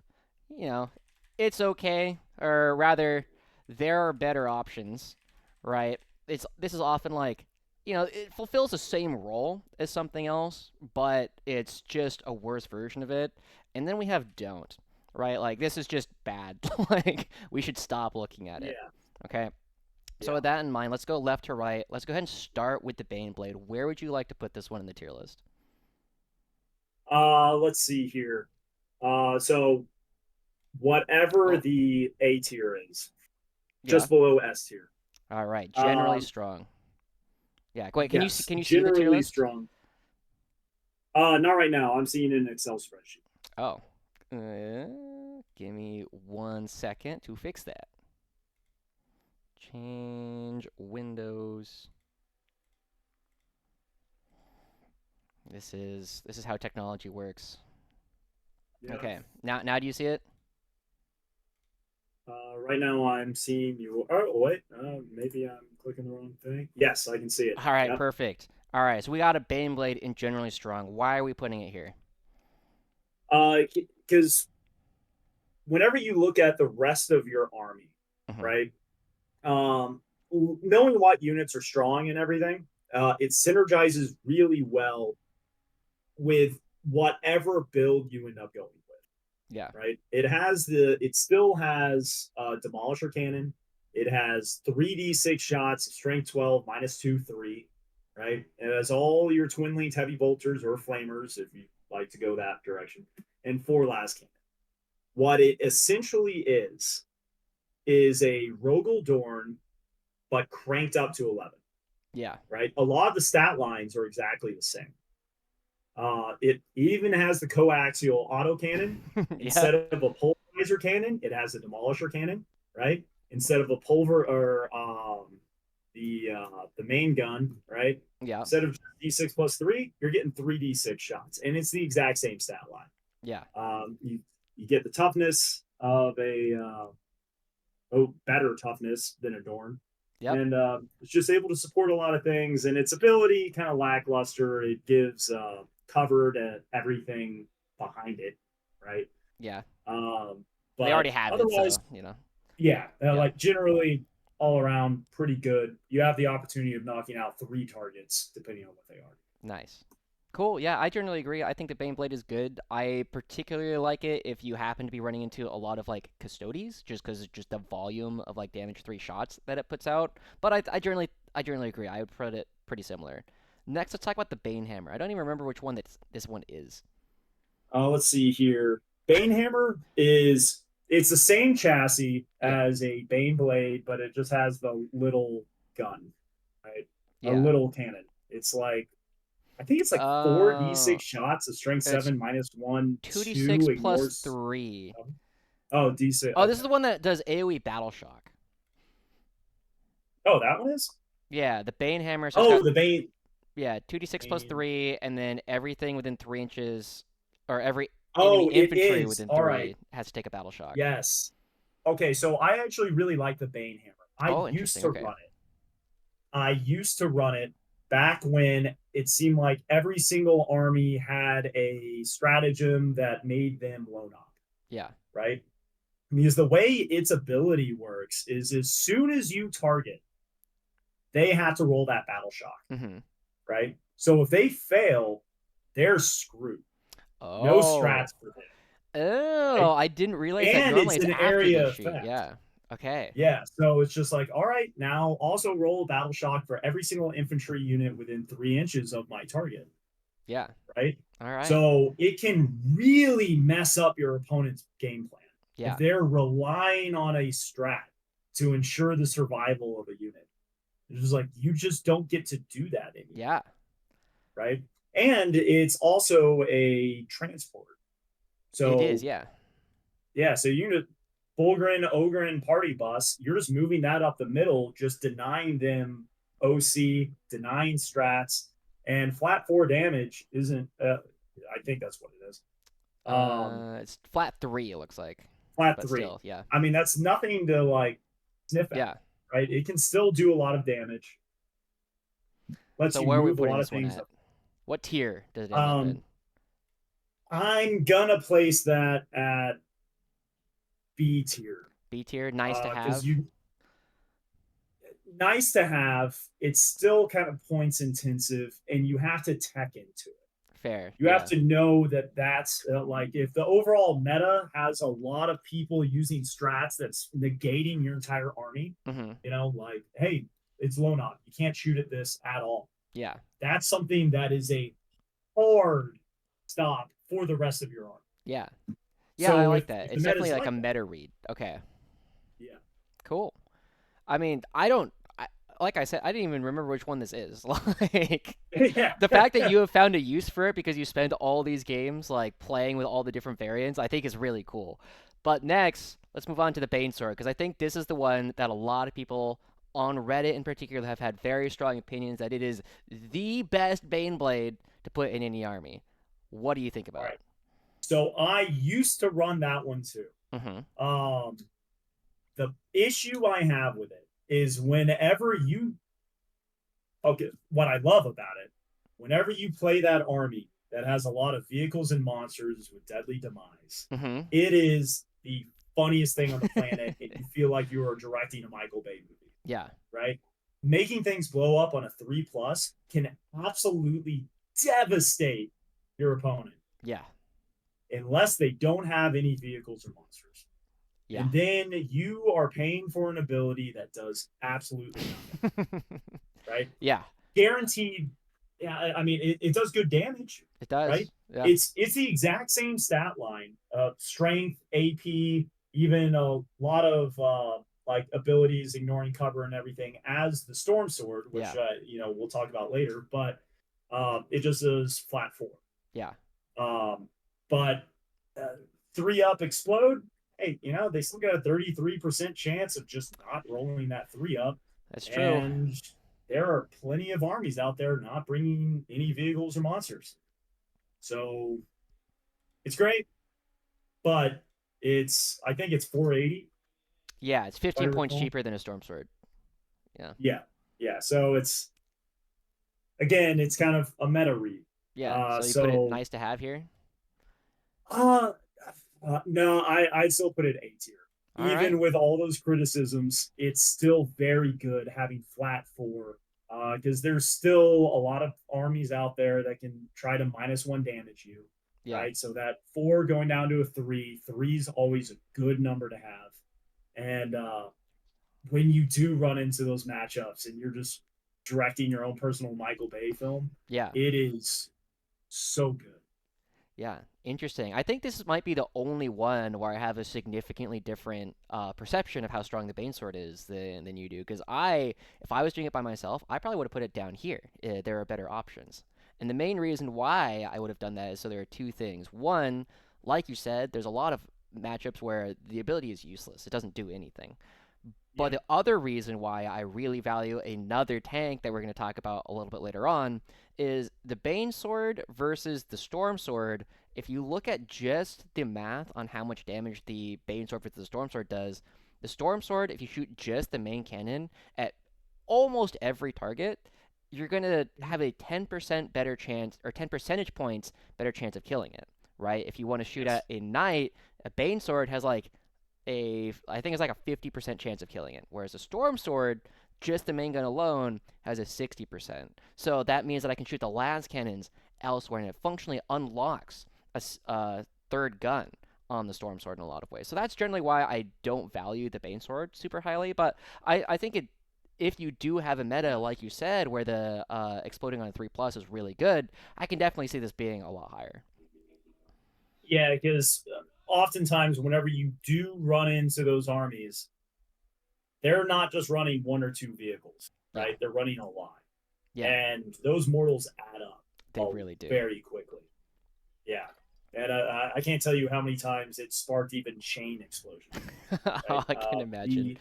you know, it's okay, or rather, there are better options, right? This is often like, it fulfills the same role as something else, but it's just a worse version of it. And then we have don't, right? Like this is just bad. Like we should stop looking at it. yeah, Okay. So yeah. with that in mind, let's go left to right. Let's go ahead and start with the Baneblade. Where would you like to put this one in the tier list? Let's see here. So whatever Oh, the A tier is, yeah. just below S tier. All right. Generally Um, strong. Yeah. Wait. yes, Can you see the tier generally list? strong. Not right now. I'm seeing an Excel spreadsheet. Oh. Give me 1 second to fix that. Change Windows. This is how technology works. Yeah. Okay. Now do you see it? Right now I'm seeing you. Oh wait, maybe I'm clicking the wrong thing. Yes, I can see it. All right, Yep. perfect. All right, so we got a Baneblade in generally strong. Why are we putting it here? Because whenever you look at the rest of your army, Hmm. right? Um, Knowing what units are strong and everything, it synergizes really well with whatever build you end up going Yeah. with, right? It still has Demolisher Cannon. It has 3d6 shots, strength 12, -2, 3, right? It has all your twin linked heavy bolters or flamers if you like to go that direction, and 4 las cannon. What it essentially is a Rogel Dorn, but cranked up to 11, Yeah. right? A lot of the stat lines are exactly the same. It even has the coaxial autocannon. Yeah. Instead of a pulverizer cannon, it has a demolisher cannon, right? Instead of a pulver or the main gun, right? Yeah. Instead of d6 plus 3, you're getting 3d6 shots, and it's the exact same stat line. Yeah. You get the toughness of a better toughness than a Dorn, Yep. and it's just able to support a lot of things. And its ability kind of lackluster. It gives cover to everything behind it, right? Yeah. They already But have it, otherwise, so, you know. yeah, Yeah. like generally all around pretty good. You have the opportunity of knocking out 3 targets depending on what they are. Nice. Cool. Yeah, I generally agree. I think the Baneblade is good. I particularly like it if you happen to be running into a lot of like custodies, just because just the volume of like damage 3 shots that it puts out. But I generally agree. I would put it pretty similar. Next, let's talk about the Banehammer. I don't even remember which one this one is. Let's see here. Banehammer is it's the same chassis Yeah. as a Bane blade, but it just has the little gun, right? A Yeah. little cannon. It's like I think it's like four Uh, d6 shots, a strength it's 7 -1, 2d6 2 plus ignores. 3. Oh, d6. Oh, this is Okay. the one that does AoE battle shock. Oh, that one is. Yeah, the Banehammer. So it's Oh, got the Bane. yeah, 2d6 plus Bane. 3, and then everything within 3 inches, or every enemy Oh, it infantry is. within All right. 3 has to take a battle shock. Yes. Okay, so I actually really like the Bane hammer. Oh, interesting. Okay. I used to run it back when it seemed like every single army had a stratagem that made them low knock, Yeah. right? Because the way its ability works is as soon as you target, they have to roll that battle shock, Mm-hmm. right? So if they fail, they're screwed. No Oh. strats for them, Oh, right? I didn't realize that And normally it's it's an after the area sheet. effect. Yeah. Okay. Yeah, so it's just like, all right, now also roll a battle shock for every single infantry unit within 3 inches of my target, Yeah. right? All right. So it can really mess up your opponent's game plan if Yeah. they're relying on a strat to ensure the survival of a unit. It's just like you just don't get to do that anymore, Yeah. right? And it's also a transport. It is. So Yeah. yeah, so unit Bullgryn, Ogren, Party Bus, you're just moving that up the middle, just denying them OC, denying strats, and flat 4 damage isn't. I think that's what it is. It's flat 3, it looks like. Flat But 3. still, yeah. I mean, that's nothing to like sniff at, Yeah. right? It can still do a lot of damage. Lets So you where are we move a putting lot of this one things at? up. What tier does it end up Um, in? I'm gonna place that at B tier B tier, nice to because have. you nice to have. It's still kind of points intensive, and you have to tech into it. Fair. You have Yeah. to know that that's like if the overall meta has a lot of people using strats that's negating your entire army, Mm-hmm. like, hey, it's low knock. You can't shoot at this at all. Yeah. That's something that is a hard stop for the rest of your army. Yeah. Yeah, I So like that. if the It's meta definitely is like a like that, meta read. Okay. yeah. Cool. I mean, I don't. Like I said, I didn't even remember which one this is. Like, Yeah. the fact that you have found a use for it because you spend all these games like playing with all the different variants, I think is really cool. But next, let's move on to the Bane Sword because I think this is the one that a lot of people on Reddit in particular have had very strong opinions that it is the best Bane blade to put in any army. What do you think All about right. So I used to run that one too. it? Mm-hmm. The issue I have with it is whenever you okay, what I love about it, whenever you play that army that has a lot of vehicles and monsters with deadly demise, Mm-hmm. it is the funniest thing on the planet. And you feel like you are directing a Michael Bay movie, Yeah. right? Making things blow up on a 3+ can absolutely devastate your opponent Yeah. unless they don't have any vehicles or monsters. Yeah. And then you are paying for an ability that does absolutely nothing, right? Yeah. Guaranteed. Yeah, I mean, it does good damage, It right? does. Yeah. It's the exact same stat line: strength, AP, even a lot of like abilities, ignoring cover and everything, as the Stormsword, Yeah. which we'll talk about later. But it just is flat 4. Yeah. Um, but 3-up explode. Hey, they still got a 33% chance of just not rolling that 3-up. That's true. And there are plenty of armies out there not bringing any vehicles or monsters. So it's great, but I think it's 480. Yeah, it's If I 15 points recall. cheaper than a storm sword. Yeah. Yeah, yeah. So it's kind of a meta read. Yeah. So you put it So nice to have here. uh, no, I'd still put it A tier. All right. Even with all those criticisms, it's still very good having flat 4 because there's still a lot of armies out there that can try to -1 damage you, Yeah. right? So that 4 going down to a 3, 3 is always a good number to have. And when you do run into those matchups and you're just directing your own personal Michael Bay film, Yeah. it is so good. Yeah, interesting. I think this might be the only one where I have a significantly different perception of how strong the Banesword is than you do. Because if I was doing it by myself, I probably would have put it down here. There are better options. And the main reason why I would have done that is so there are two things. One, like you said, there's a lot of matchups where the ability is useless. It doesn't do anything. But Yeah. the other reason why I really value another tank that we're going to talk about a little bit later on is the Bane Sword versus the Storm Sword. If you look at just the math on how much damage the Bane Sword versus the Storm Sword does, the Storm Sword, if you shoot just the main cannon at almost every target, you're going to have a 10% better chance, or 10 percentage points better chance of killing it, right? If you want to shoot Yes. at a knight, a Bane Sword has like I think it's like a 50% chance of killing it, whereas a Storm Sword, just the main gun alone, has a 60%. So that means that I can shoot the las cannons elsewhere, and it functionally unlocks a third gun on the Storm Sword in a lot of ways. So that's generally why I don't value the Bane Sword super highly, but I think if you do have a meta, like you said, where the exploding on 3+ is really good, I can definitely see this being a lot higher. Yeah, because oftentimes whenever you do run into those armies, they're not just running 1 or 2 vehicles, Yeah, right? They're running a lot, yeah, and those mortals add up they really do. very quickly. Yeah, and I can't tell you how many times it sparked even chain explosions. Right? I can imagine.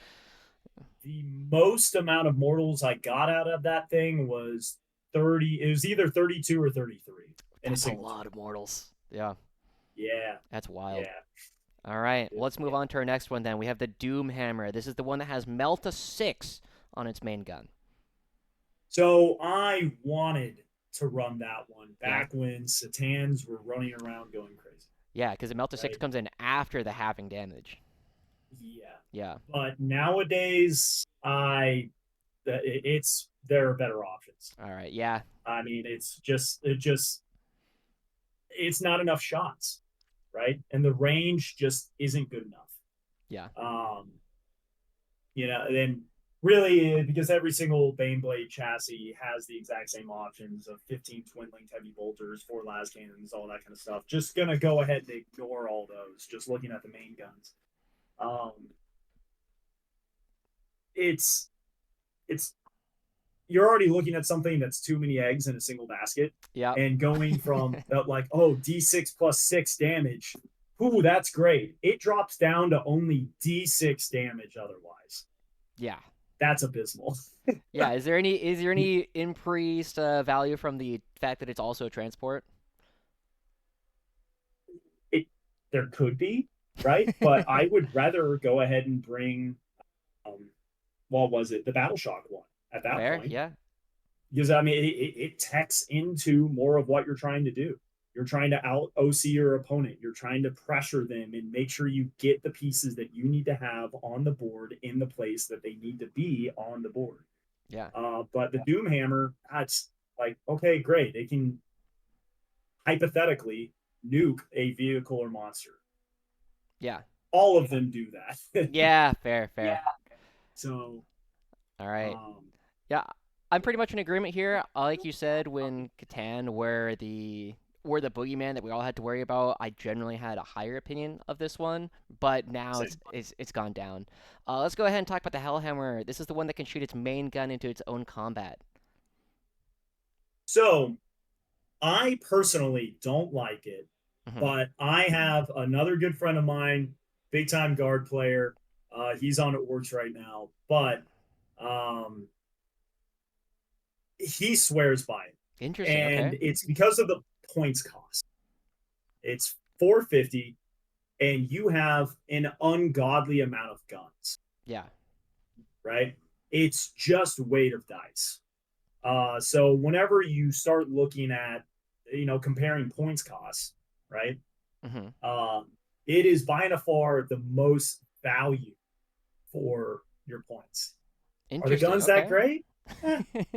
The most amount of mortals I got out of that thing was 30. It was either 32 or 33 in a That's a single turn. lot of mortals. Yeah, Yeah, that's wild. yeah. All right, let's move on to our next one then. We have the Doom Hammer. This is the one that has Melta 6 on its main gun. So I wanted to run that one Yeah. back when Satans were running around going crazy, Yeah, because the Melta 6 right? comes in after the halving damage. Yeah. Yeah. But nowadays, there are better options. All right. Yeah. I mean, it's not enough shots, right? And the range just isn't good enough. Yeah. Um, then really because every single Baneblade chassis has the exact same options of 15 twin-linked heavy bolters, 4 las cannons, all that kind of stuff. Just gonna go ahead and ignore all those. Just looking at the main guns. Um, it's you're already looking at something that's too many eggs in a single basket, Yep. and going from like, oh, D6 plus 6 damage. Ooh, that's great. It drops down to only D6 damage otherwise. Yeah. that's abysmal. Yeah, is there any increased value from the fact that it's also a transport? It there could be, right? But I would rather go ahead and bring what was it, the Battle Shock one at that Fair, point, yeah, because I mean it techs into more of what you're trying to do. You're trying to out OC your opponent. You're trying to pressure them and make sure you get the pieces that you need to have on the board in the place that they need to be on the board. yeah, But the Doomhammer, that's like, okay, great. They can hypothetically nuke a vehicle or monster. yeah, All of them do that. yeah. Fair, fair. Yeah. So, All right. um, Yeah, I'm pretty much in agreement here. Like you said, when Catan were the boogeyman that we all had to worry about, I generally had a higher opinion of this one, but now same. it's gone down. Let's go ahead and talk about the Hellhammer. This is the one that can shoot its main gun into its own combat. So I personally don't like it, Hmm. but I have another good friend of mine, big time guard player. He's on at Works right now, but um, he swears by it, Interesting. and Okay. it's because of the points cost. It's 450, and you have an ungodly amount of guns, Yeah. right? It's just weight of dice. So whenever you start looking at, comparing points costs, right? Hmm. Um, it is by and far the most value for your points. Are the Interesting. guns that Okay. great?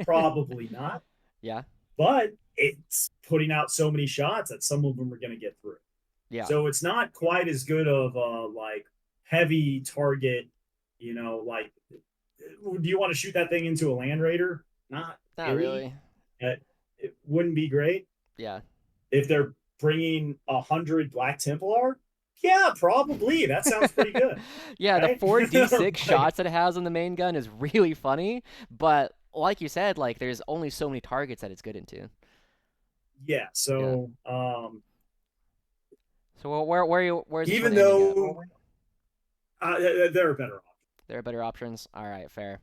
Probably not. Yeah. But it's putting out so many shots that some of them are going to get through. Yeah. So it's not quite as good of a like heavy target. Like, do you want to shoot that thing into a Land Raider? Not Not really. really. It wouldn't be great Yeah. if they're bringing 100 Black Templar. Yeah, probably. That sounds pretty good, Yeah, the right? 4d6 Like, shots that it has on the main gun is really funny, but like you said, like there's only so many targets that it's good into. yeah. Yeah. So So where's this one even ending up? though there are better options. There are better options. All right, fair.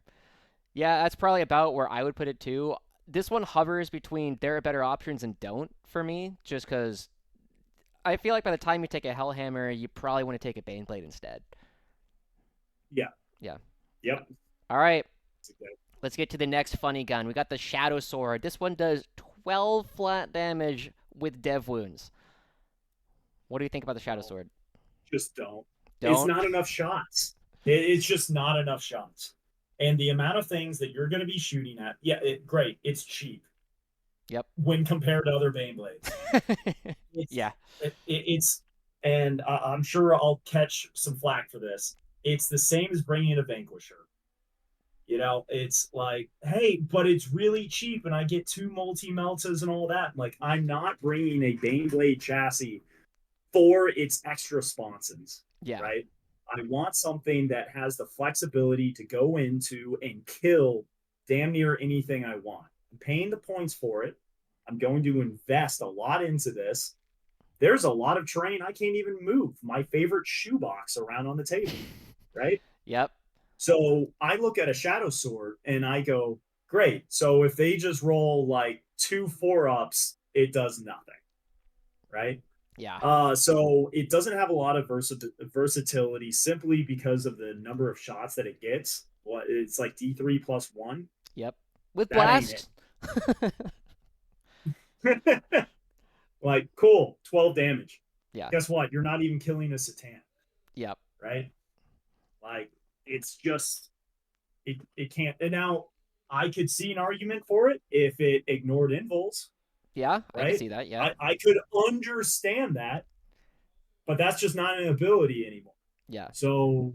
Yeah, that's probably about where I would put it too. This one hovers between there are better options and don't for me, just because I feel like by the time you take a Hellhammer, you probably want to take a Baneblade instead. Yeah. Yeah. Yep. All right, let's get to the next funny gun. We got the Shadow Sword. This one does 12 flat damage with dev wounds. What do you think about the Shadow Sword? Just don't. It's Don't? not enough shots. It's just not enough shots. And the amount of things that you're going to be shooting at, yeah, great. It's cheap Yep. when compared to other Baneblades. It's Yeah. it's and I'm sure I'll catch some flack for this. It's the same as bringing a Vanquisher. It's like, hey, but it's really cheap, and I get two multi meltas and all that. Like, I'm not bringing a Baneblade chassis for its extra sponsons, Yeah. right? I want something that has the flexibility to go into and kill damn near anything I want. I'm paying the points for it. I'm going to invest a lot into this. There's a lot of terrain I can't even move my favorite shoebox around on the table, right? Yep. So I look at a Shadow Sword and I go, great. So if they just roll like 2 4-ups, it does nothing, right? Yeah. So it doesn't have a lot of versatility simply because of the number of shots that it gets. What it's like D3 plus one. Yep. With That ain't blast. it. Like, cool, 12 damage. Yeah. Guess what? You're not even killing a Satan, Yep. right? Like, it's just it can't. And now I could see an argument for it if it ignored invols, Yeah, I can right? see that. Yeah. I could understand that, but that's just not an ability anymore. Yeah. So,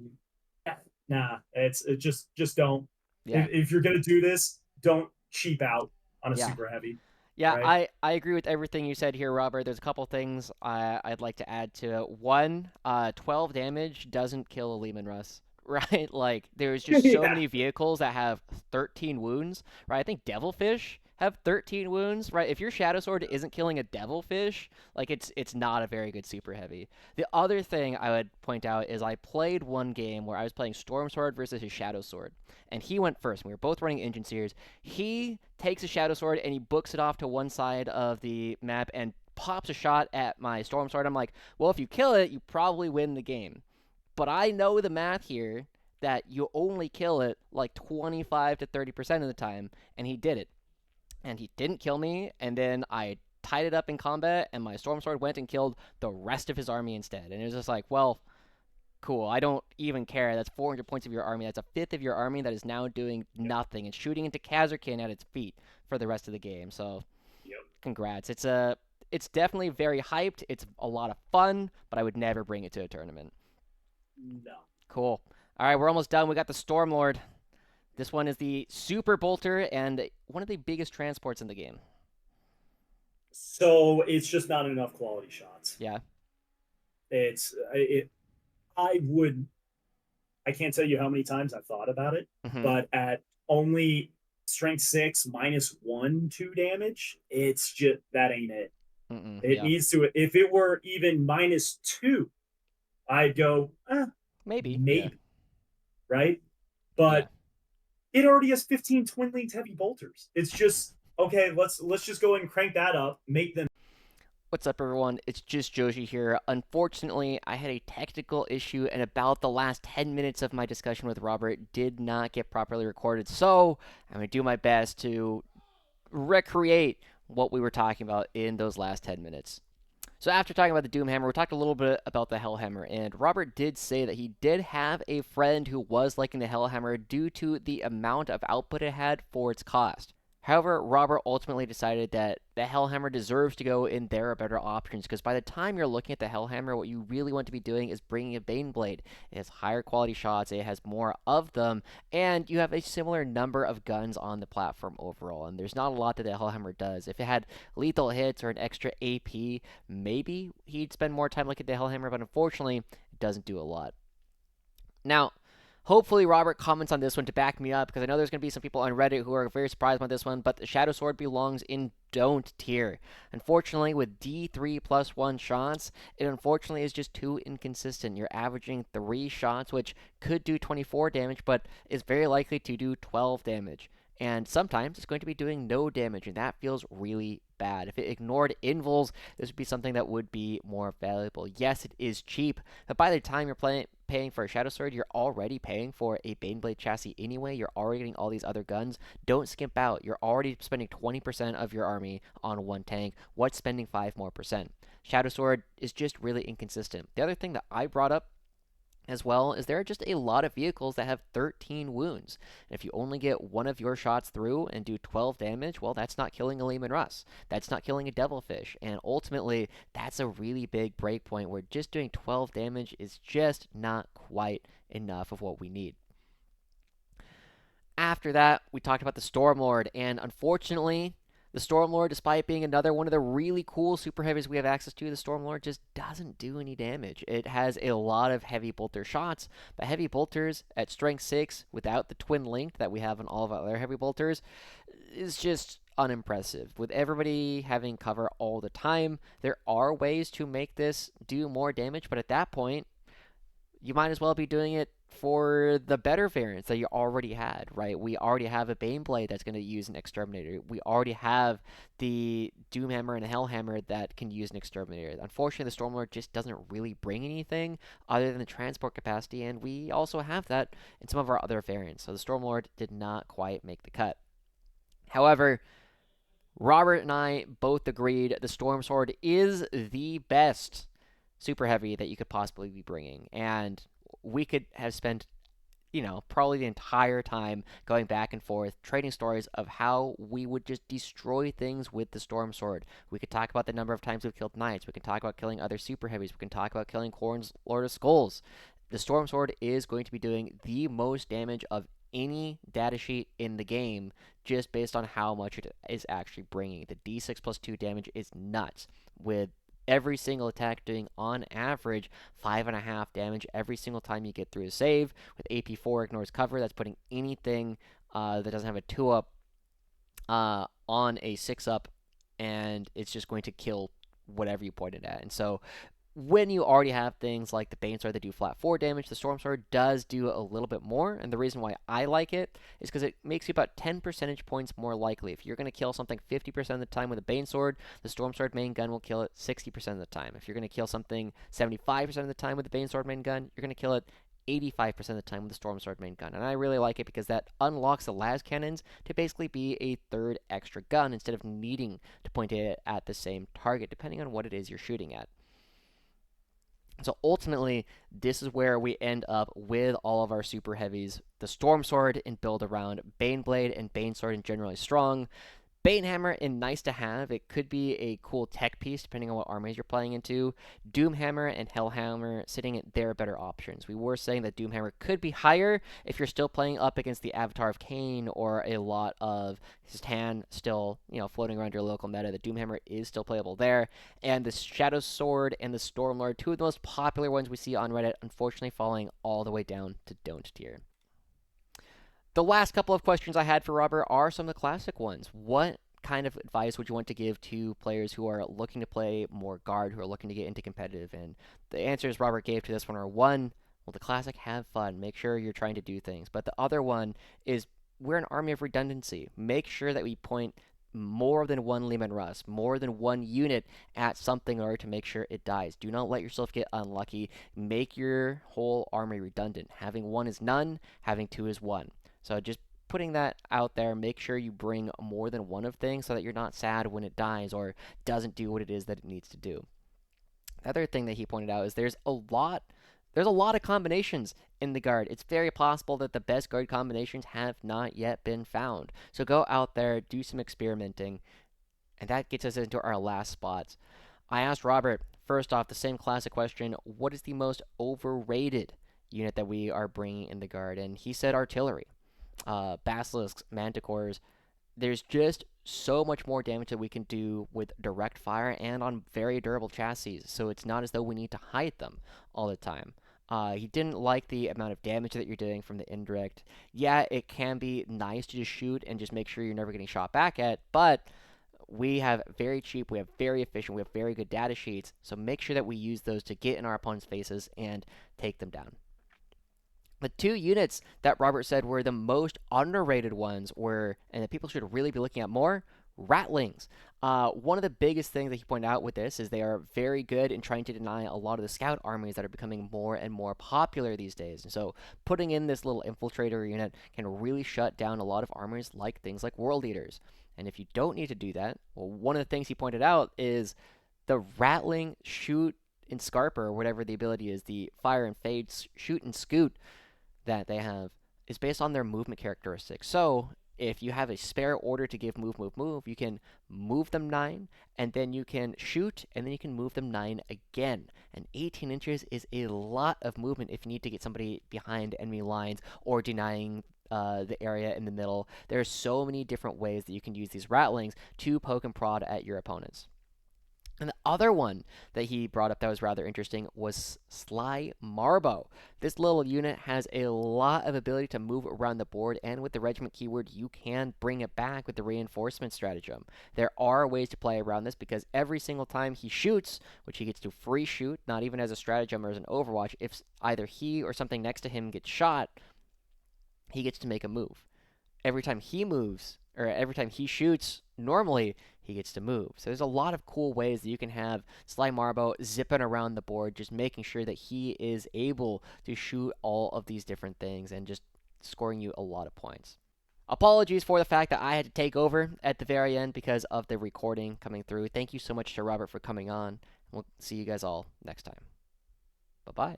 nah, it just don't. Yeah. If you're gonna do this, don't cheap out on a Yeah. super heavy, Yeah, right? I agree with everything you said here, Robert. There's a couple things I'd like to add to it. One, 12 damage doesn't kill a Leman Russ, right? Like, there's just so Yeah, many vehicles that have 13 wounds, right? I think Devilfish have 13 wounds, right? If your Shadow Sword isn't killing a Devilfish, like it's not a very good super heavy. The other thing I would point out is I played one game where I was playing Stormsword versus his Shadow Sword, and he went first. We were both running Enginseers. He takes a Shadow Sword and he books it off to one side of the map and pops a shot at my Stormsword. I'm like, well, if you kill it, you probably win the game. But I know the math here that you only kill it like 25 to 30% of the time, and he did it. And he didn't kill me, and then I tied it up in combat, and my Stormsword went and killed the rest of his army instead. And it was just like, well, cool. I don't even care. That's 400 points of your army. That's a fifth of your army that is now doing nothing and shooting into Catachan at its feet for the rest of the game. So, Yep. congrats. It's definitely very hyped. It's a lot of fun, but I would never bring it to a tournament. No. Cool. All right, we're almost done. We got the Stormlord. This one is the Super Bolter and one of the biggest transports in the game. So it's just not enough quality shots. Yeah. I would. I can't tell you how many times I've thought about it, Mm-hmm. but at only strength 6 minus 1/2 damage, it's just that ain't it. It Yeah. needs to. If it were even -2, I'd go, Maybe. Yeah. maybe, right? Yeah. But it already has 15 twin linked heavy bolters. It's just okay. Let's just go ahead and crank that up. Make them. What's up, everyone? It's just Joji here. Unfortunately, I had a technical issue, and about the last 10 minutes of my discussion with Robert did not get properly recorded. So I'm going to do my best to recreate what we were talking about in those last 10 minutes. So after talking about the Doomhammer, we talked a little bit about the Hellhammer, and Robert did say that he did have a friend who was liking the Hellhammer due to the amount of output it had for its cost. However, Robert ultimately decided that the Hellhammer deserves to go in there are better options, because by the time you're looking at the Hellhammer, what you really want to be doing is bringing a Baneblade. It has higher quality shots, it has more of them, and you have a similar number of guns on the platform overall, and there's not a lot that the Hellhammer does. If it had lethal hits or an extra AP, maybe he'd spend more time looking at the Hellhammer, but unfortunately, it doesn't do a lot. Now, hopefully Robert comments on this one to back me up, because I know there's going to be some people on Reddit who are very surprised by this one, but the Shadow Sword belongs in don't tier. Unfortunately, with D3 plus 1 shots, it unfortunately is just too inconsistent. You're averaging 3 shots, which could do 24 damage, but is very likely to do 12 damage. And sometimes it's going to be doing no damage, and that feels really bad. If it ignored invulns, this would be something that would be more valuable. Yes, it is cheap, but by the time you're paying for a Shadow Sword, you're already paying for a Baneblade chassis anyway. You're already getting all these other guns. Don't skimp out. You're already spending 20% of your army on one tank. What's spending 5 more percent? Shadow Sword is just really inconsistent. The other thing that I brought up as well is there are just a lot of vehicles that have 13 wounds. And if you only get one of your shots through and do 12 damage, well, that's not killing a Leman Russ. That's not killing a Devilfish. And ultimately, that's a really big breakpoint where just doing 12 damage is just not quite enough of what we need. After that, we talked about the Stormlord, and unfortunately, the Stormlord, despite being another one of the really cool super heavies we have access to, the Stormlord just doesn't do any damage. It has a lot of heavy bolter shots, but heavy bolters at strength 6 without the twin link that we have on all of our other heavy bolters is just unimpressive. With everybody having cover all the time, there are ways to make this do more damage, but at that point, you might as well be doing it for the better variants that you already had, right? We already have a Baneblade that's going to use an Exterminator. We already have the Doomhammer and Hellhammer that can use an Exterminator. Unfortunately, the Stormlord just doesn't really bring anything other than the transport capacity, and we also have that in some of our other variants. So the Stormlord did not quite make the cut. However, Robert and I both agreed the Stormsword is the best super heavy that you could possibly be bringing. And we could have spent, probably the entire time going back and forth, trading stories of how we would just destroy things with the Stormsword. We could talk about the number of times we've killed knights. We can talk about killing other super heavies. We can talk about killing Khorne's Lord of Skulls. The Stormsword is going to be doing the most damage of any datasheet in the game just based on how much it is actually bringing. The D6 plus 2 damage is nuts, with every single attack doing on average 5.5 damage every single time you get through a save. With AP4 ignores cover, that's putting anything that doesn't have a 2-up on a 6-up, and it's just going to kill whatever you point it at. And so when you already have things like the Banesword that do flat 4 damage, the Stormsword does do a little bit more. And the reason why I like it is because it makes you about 10 percentage points more likely. If you're going to kill something 50% of the time with a Banesword, the Stormsword main gun will kill it 60% of the time. If you're going to kill something 75% of the time with the Banesword main gun, you're going to kill it 85% of the time with the Stormsword main gun. And I really like it because that unlocks the las cannons to basically be a third extra gun instead of needing to point it at the same target, depending on what it is you're shooting at. So ultimately, this is where we end up with all of our super heavies. The Stormsword in build around Baneblade and Banesword in generally strong. Banehammer in nice to have. It could be a cool tech piece depending on what armies you're playing into. Doomhammer and Hellhammer sitting at their better options. We were saying that Doomhammer could be higher if you're still playing up against the Avatar of Cain or a lot of Tan still, floating around your local meta. The Doomhammer is still playable there. And the Shadow Sword and the Stormlord, two of the most popular ones we see on Reddit, unfortunately falling all the way down to don't tier. The last couple of questions I had for Robert are some of the classic ones. What kind of advice would you want to give to players who are looking to play more guard, who are looking to get into competitive? And the answers Robert gave to this one are one, well, the classic, have fun. Make sure you're trying to do things. But the other one is we're an army of redundancy. Make sure that we point more than one Leman Russ, more than one unit at something in order to make sure it dies. Do not let yourself get unlucky. Make your whole army redundant. Having one is none, having two is one. So just putting that out there, make sure you bring more than one of things so that you're not sad when it dies or doesn't do what it is that it needs to do. The other thing that he pointed out is there's a lot of combinations in the guard. It's very possible that the best guard combinations have not yet been found. So go out there, do some experimenting, and that gets us into our last spots. I asked Robert, first off, the same classic question, what is the most overrated unit that we are bringing in the guard? And he said artillery. Basilisks, Manticores. There's just so much more damage that we can do with direct fire and on very durable chassis, so it's not as though we need to hide them all the time. He didn't like the amount of damage that you're doing from the indirect. Yeah, it can be nice to just shoot and just make sure you're never getting shot back at, but we have very cheap, we have very efficient, we have very good data sheets, so make sure that we use those to get in our opponent's faces and take them down. The two units that Robert said were the most underrated ones were, and that people should really be looking at more, Ratlings. One of the biggest things that he pointed out with this is they are very good in trying to deny a lot of the scout armies that are becoming more and more popular these days. And so putting in this little infiltrator unit can really shut down a lot of armies like things like World Eaters. And if you don't need to do that, well, one of the things he pointed out is the Ratling shoot and Scarper, or whatever the ability is, the fire and fade, shoot and scoot that they have is based on their movement characteristics. So if you have a spare order to give move, move, move, you can move them 9, and then you can shoot, and then you can move them 9 again. And 18 inches is a lot of movement if you need to get somebody behind enemy lines or denying the area in the middle. There are so many different ways that you can use these Ratlings to poke and prod at your opponents. And the other one that he brought up that was rather interesting was Sly Marbo. This little unit has a lot of ability to move around the board, and with the regiment keyword, you can bring it back with the reinforcement stratagem. There are ways to play around this because every single time he shoots, which he gets to free shoot, not even as a stratagem or as an Overwatch, if either he or something next to him gets shot, he gets to make a move. Every time he moves, or every time he shoots, normally he gets to move. So there's a lot of cool ways that you can have Sly Marbo zipping around the board, just making sure that he is able to shoot all of these different things and just scoring you a lot of points. Apologies for the fact that I had to take over at the very end because of the recording coming through. Thank you so much to Robert for coming on. We'll see you guys all next time. Bye-bye.